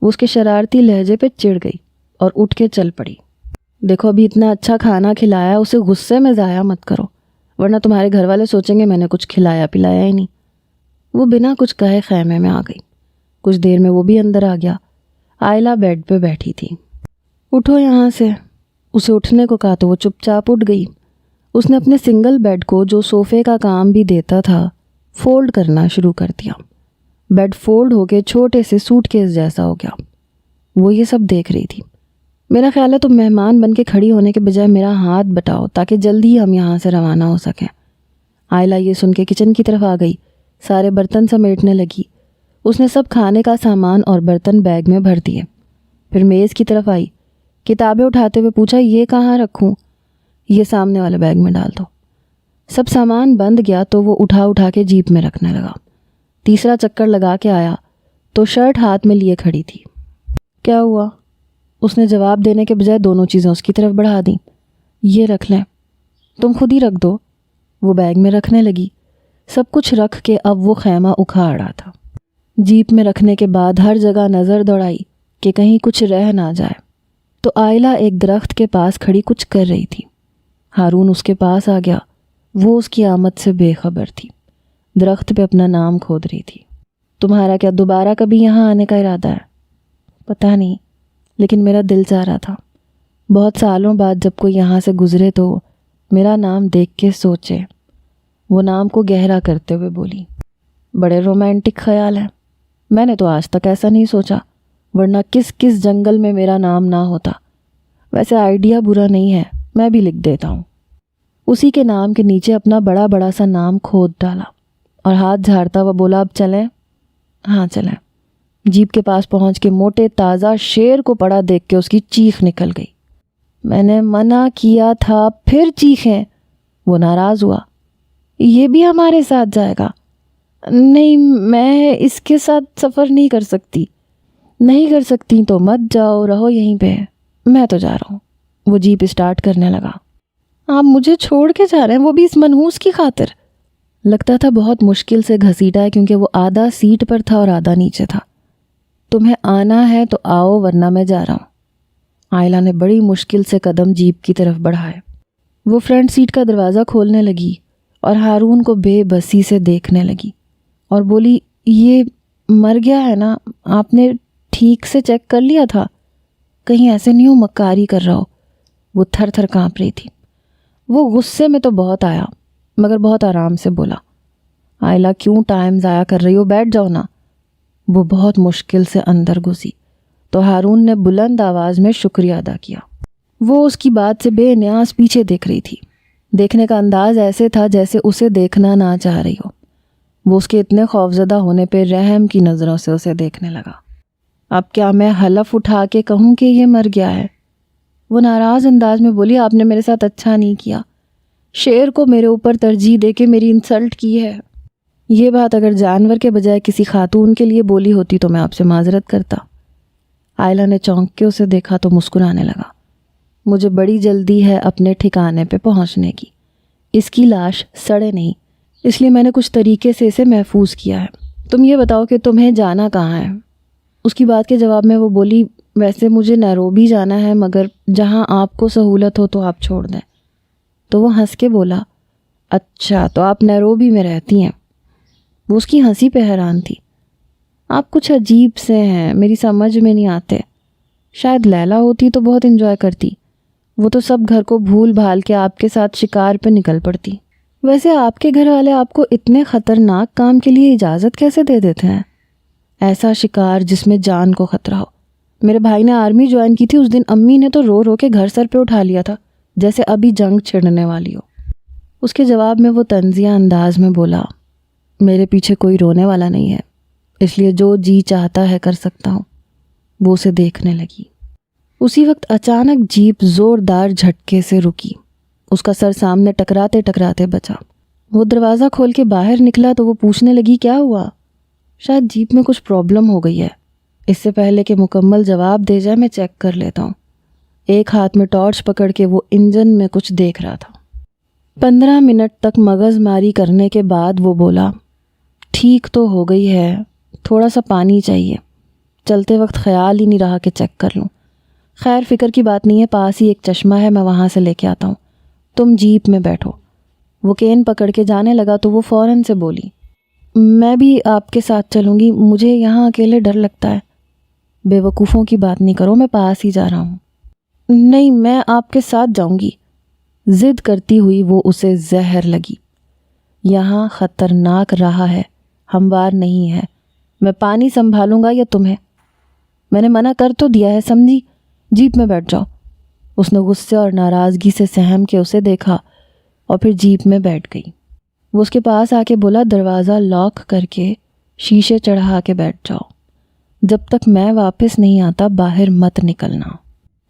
وہ اس کے شرارتی لہجے پہ چڑ گئی اور اٹھ کے چل پڑی۔ دیکھو ابھی اتنا اچھا کھانا کھلایا، اسے غصے میں ضائع مت کرو، ورنہ تمہارے گھر والے سوچیں گے میں نے کچھ کھلایا پلایا ہی نہیں۔ وہ بنا کچھ کہے خیمے میں آ گئی۔ کچھ دیر میں وہ بھی اندر آ گیا۔ آئلہ بیڈ پہ بیٹھی تھی۔ اٹھو یہاں سے، اسے اٹھنے کو کہا تو وہ چپ چاپ اٹھ گئی۔ اس نے اپنے سنگل بیڈ کو جو صوفے کا کام بھی دیتا تھا فولڈ کرنا شروع کر دیا۔ بیڈ فولڈ ہو کے چھوٹے سے سوٹ کیس جیسا ہو گیا۔ وہ یہ سب دیکھ رہی تھی۔ میرا خیال ہے تم مہمان بن کے کھڑی ہونے کے بجائے میرا ہاتھ بٹاؤ تاکہ جلدی ہم یہاں سے روانہ ہو سکیں۔ آئلہ یہ سن کے کچن کی طرف آ گئی، سارے برتن سمیٹنے لگی۔ اس نے سب کھانے کا سامان اور برتن بیگ میں بھر دیے۔ پھر میز کی طرف آئی، کتابیں اٹھاتے ہوئے پوچھا، یہ کہاں رکھوں؟ یہ سامنے والے بیگ میں ڈال دو۔ سب سامان بند گیا تو وہ اٹھا کے جیپ میں رکھنے لگا۔ تیسرا چکر لگا کے آیا تو شرٹ ہاتھ میں لیے کھڑی تھی۔ کیا ہوا؟ اس نے جواب دینے کے بجائے دونوں چیزیں اس کی طرف بڑھا دیں۔ یہ رکھ لیں، تم خود ہی رکھ دو۔ وہ بیگ میں رکھنے لگی۔ سب کچھ رکھ کے اب وہ خیمہ اکھاڑ رہا تھا۔ جیپ میں رکھنے کے بعد ہر جگہ نظر دوڑائی کہ کہیں کچھ رہ نہ جائے، تو آئلہ ایک درخت کے پاس کھڑی کچھ کر رہی تھی۔ ہارون اس کے پاس آ گیا۔ وہ اس کی آمد سے بے خبر تھی، درخت پہ اپنا نام کھود رہی تھی۔ تمہارا کیا دوبارہ کبھی یہاں آنے کا ارادہ ہے؟ پتہ نہیں، لیکن میرا دل چاہ رہا تھا۔ بہت سالوں بعد جب کوئی یہاں سے گزرے تو میرا نام دیکھ کے سوچے۔ وہ نام کو گہرا کرتے ہوئے بولی، بڑے رومانٹک خیال ہیں، میں نے تو آج تک ایسا نہیں سوچا، ورنہ کس کس جنگل میں میرا نام نہ ہوتا۔ ویسے آئیڈیا برا نہیں ہے، میں بھی لکھ دیتا ہوں۔ اسی کے نام کے نیچے اپنا بڑا بڑا سا نام کھود ڈالا اور ہاتھ جھاڑتا ہوا بولا، اب چلیں؟ ہاں چلیں۔ جیپ کے پاس پہنچ کے موٹے تازہ شیر کو پڑا دیکھ کے اس کی چیخ نکل گئی۔ میں نے منع کیا تھا، پھر چیخیں؟ وہ ناراض ہوا۔ یہ بھی ہمارے ساتھ جائے گا؟ نہیں، میں اس کے ساتھ سفر نہیں کر سکتی۔ نہیں کر سکتی تو مت جاؤ، رہو یہیں پہ، میں تو جا رہا ہوں۔ وہ جیپ اسٹارٹ کرنے لگا۔ آپ مجھے چھوڑ کے جا رہے ہیں، وہ بھی اس منحوس کی خاطر؟ لگتا تھا بہت مشکل سے گھسیٹا ہے کیونکہ وہ آدھا سیٹ پر تھا اور آدھا نیچے تھا۔ تمہیں آنا ہے تو آؤ ورنہ میں جا رہا ہوں۔ آئلہ نے بڑی مشکل سے قدم جیپ کی طرف بڑھائے۔ وہ فرنٹ سیٹ کا دروازہ کھولنے لگی اور ہارون کو بے بسی سے دیکھنے لگی اور بولی، یہ مر گیا ہے نا؟ آپ نے ٹھیک سے چیک کر لیا تھا؟ کہیں ایسے نہیں ہو مکاری کر رہا ہو؟ وہ تھر تھر کانپ رہی تھی۔ وہ غصے میں تو بہت آیا مگر بہت آرام سے بولا، آئلہ کیوں ٹائم ضائع کر رہی ہو، بیٹھ جاؤ نا۔ وہ بہت مشکل سے اندر گھسی تو ہارون نے بلند آواز میں شکریہ ادا کیا۔ وہ اس کی بات سے بے نیاز پیچھے دیکھ رہی تھی۔ دیکھنے کا انداز ایسے تھا جیسے اسے دیکھنا نہ چاہ رہی ہو۔ وہ اس کے اتنے خوفزدہ ہونے پہ رحم کی نظروں سے اسے دیکھنے لگا۔ اب کیا میں حلف اٹھا کے کہوں کہ یہ مر گیا ہے؟ وہ ناراض انداز میں بولی، آپ نے میرے ساتھ اچھا نہیں کیا، شیر کو میرے اوپر ترجیح دے کے میری انسلٹ کی ہے۔ یہ بات اگر جانور کے بجائے کسی خاتون کے لیے بولی ہوتی تو میں آپ سے معذرت کرتا۔ آئلہ نے چونک کے اسے دیکھا تو مسکرانے لگا۔ مجھے بڑی جلدی ہے اپنے ٹھکانے پہ پہنچنے کی۔ اس کی لاش سڑے نہیں، اس لیے میں نے کچھ طریقے سے اسے محفوظ کیا ہے۔ تم یہ بتاؤ کہ تمہیں جانا کہاں ہے؟ اس کی بات کے جواب میں وہ بولی، ویسے مجھے نیروبی جانا ہے، مگر جہاں آپ کو سہولت ہو تو آپ چھوڑ دیں۔ تو وہ ہنس کے بولا، اچھا تو آپ نیروبی میں رہتی ہیں؟ وہ اس کی ہنسی پہ حیران تھی۔ آپ کچھ عجیب سے ہیں، میری سمجھ میں نہیں آتے۔ شاید لیلا ہوتی تو بہت انجوائے کرتی، وہ تو سب گھر کو بھول بھال کے آپ کے ساتھ شکار پہ نکل پڑتی۔ ویسے آپ کے گھر والے آپ کو اتنے خطرناک کام کے لیے اجازت کیسے دے دیتے ہیں؟ ایسا شکار جس میں جان کو خطرہ ہو۔ میرے بھائی نے آرمی جوائن کی تھی، اس دن امی نے تو رو رو کے گھر سر پہ اٹھا لیا تھا جیسے ابھی جنگ چھڑنے والی ہو۔ اس کے جواب میں وہ طنزیہ انداز میں بولا، میرے پیچھے کوئی رونے والا نہیں ہے، اس لیے جو جی چاہتا ہے کر سکتا ہوں۔ وہ اسے دیکھنے لگی۔ اسی وقت اچانک جیپ زوردار جھٹکے سے رکی۔ اس کا سر سامنے ٹکراتے ٹکراتے بچا۔ وہ دروازہ کھول کے باہر نکلا تو وہ پوچھنے لگی، کیا ہوا؟ شاید جیپ میں کچھ پرابلم ہو گئی ہے۔ اس سے پہلے کہ مکمل جواب دے جائے میں چیک کر لیتا ہوں۔ ایک ہاتھ میں ٹارچ پکڑ کے وہ انجن میں کچھ دیکھ رہا تھا۔ 15 منٹ تک مغز ماری کرنے کے بعد وہ بولا، ٹھیک تو ہو گئی ہے، تھوڑا سا پانی چاہیے، چلتے وقت خیال ہی نہیں رہا کہ چیک کر لوں۔ خیر فکر کی بات نہیں ہے، پاس ہی ایک چشمہ ہے، میں وہاں سے لے کے آتا ہوں، تم جیپ میں بیٹھو۔ وہ کین پکڑ کے جانے لگا تو وہ فوراً سے بولی، میں بھی آپ کے ساتھ چلوں گی، مجھے یہاں اکیلے ڈر لگتا ہے۔ بے وقوفوں کی بات نہیں کرو، میں پاس ہی جا رہا ہوں۔ نہیں میں آپ کے ساتھ جاؤں گی۔ ضد کرتی ہوئی وہ اسے زہر لگی۔ یہاں خطرناک راہ ہے، ہموار نہیں ہے، میں پانی سنبھالوں گا یا تمہیں؟ میں نے منع کر تو دیا ہے، سمجھی؟ جیپ میں بیٹھ جاؤ۔ اس نے غصے اور ناراضگی سے سہم کے اسے دیکھا اور پھر جیپ میں بیٹھ گئی۔ وہ اس کے پاس آ کے بولا، دروازہ لاک کر کے شیشے چڑھا کے بیٹھ جاؤ، جب تک میں واپس نہیں آتا باہر مت نکلنا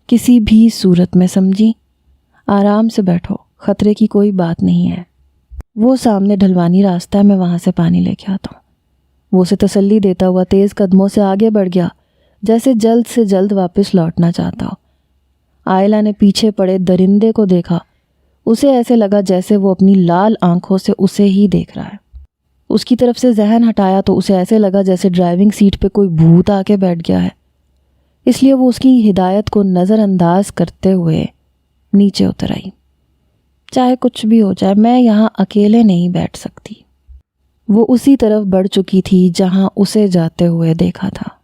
کسی بھی صورت میں، سمجھی؟ آرام سے بیٹھو، خطرے کی کوئی بات نہیں ہے۔ وہ سامنے ڈھلوانی راستہ ہے، میں وہاں سے پانی لے کے آتا ہوں۔ وہ اسے تسلی دیتا ہوا تیز قدموں سے آگے بڑھ گیا، جیسے جلد سے جلد واپس لوٹنا چاہتا ہو۔ آئلہ نے پیچھے پڑے درندے کو دیکھا، اسے ایسے لگا جیسے وہ اپنی لال آنکھوں سے اسے ہی دیکھ رہا ہے۔ اس کی طرف سے ذہن ہٹایا تو اسے ایسے لگا جیسے ڈرائیونگ سیٹ پہ کوئی بھوت آ کے بیٹھ گیا ہے، اس لیے وہ اس کی ہدایت کو نظر انداز کرتے ہوئے نیچے اتر آئی۔ چاہے کچھ بھی ہو جائے، میں یہاں اکیلے نہیں بیٹھ سکتی۔ وہ اسی طرف بڑھ چکی تھی جہاں اسے جاتے ہوئے دیکھا تھا۔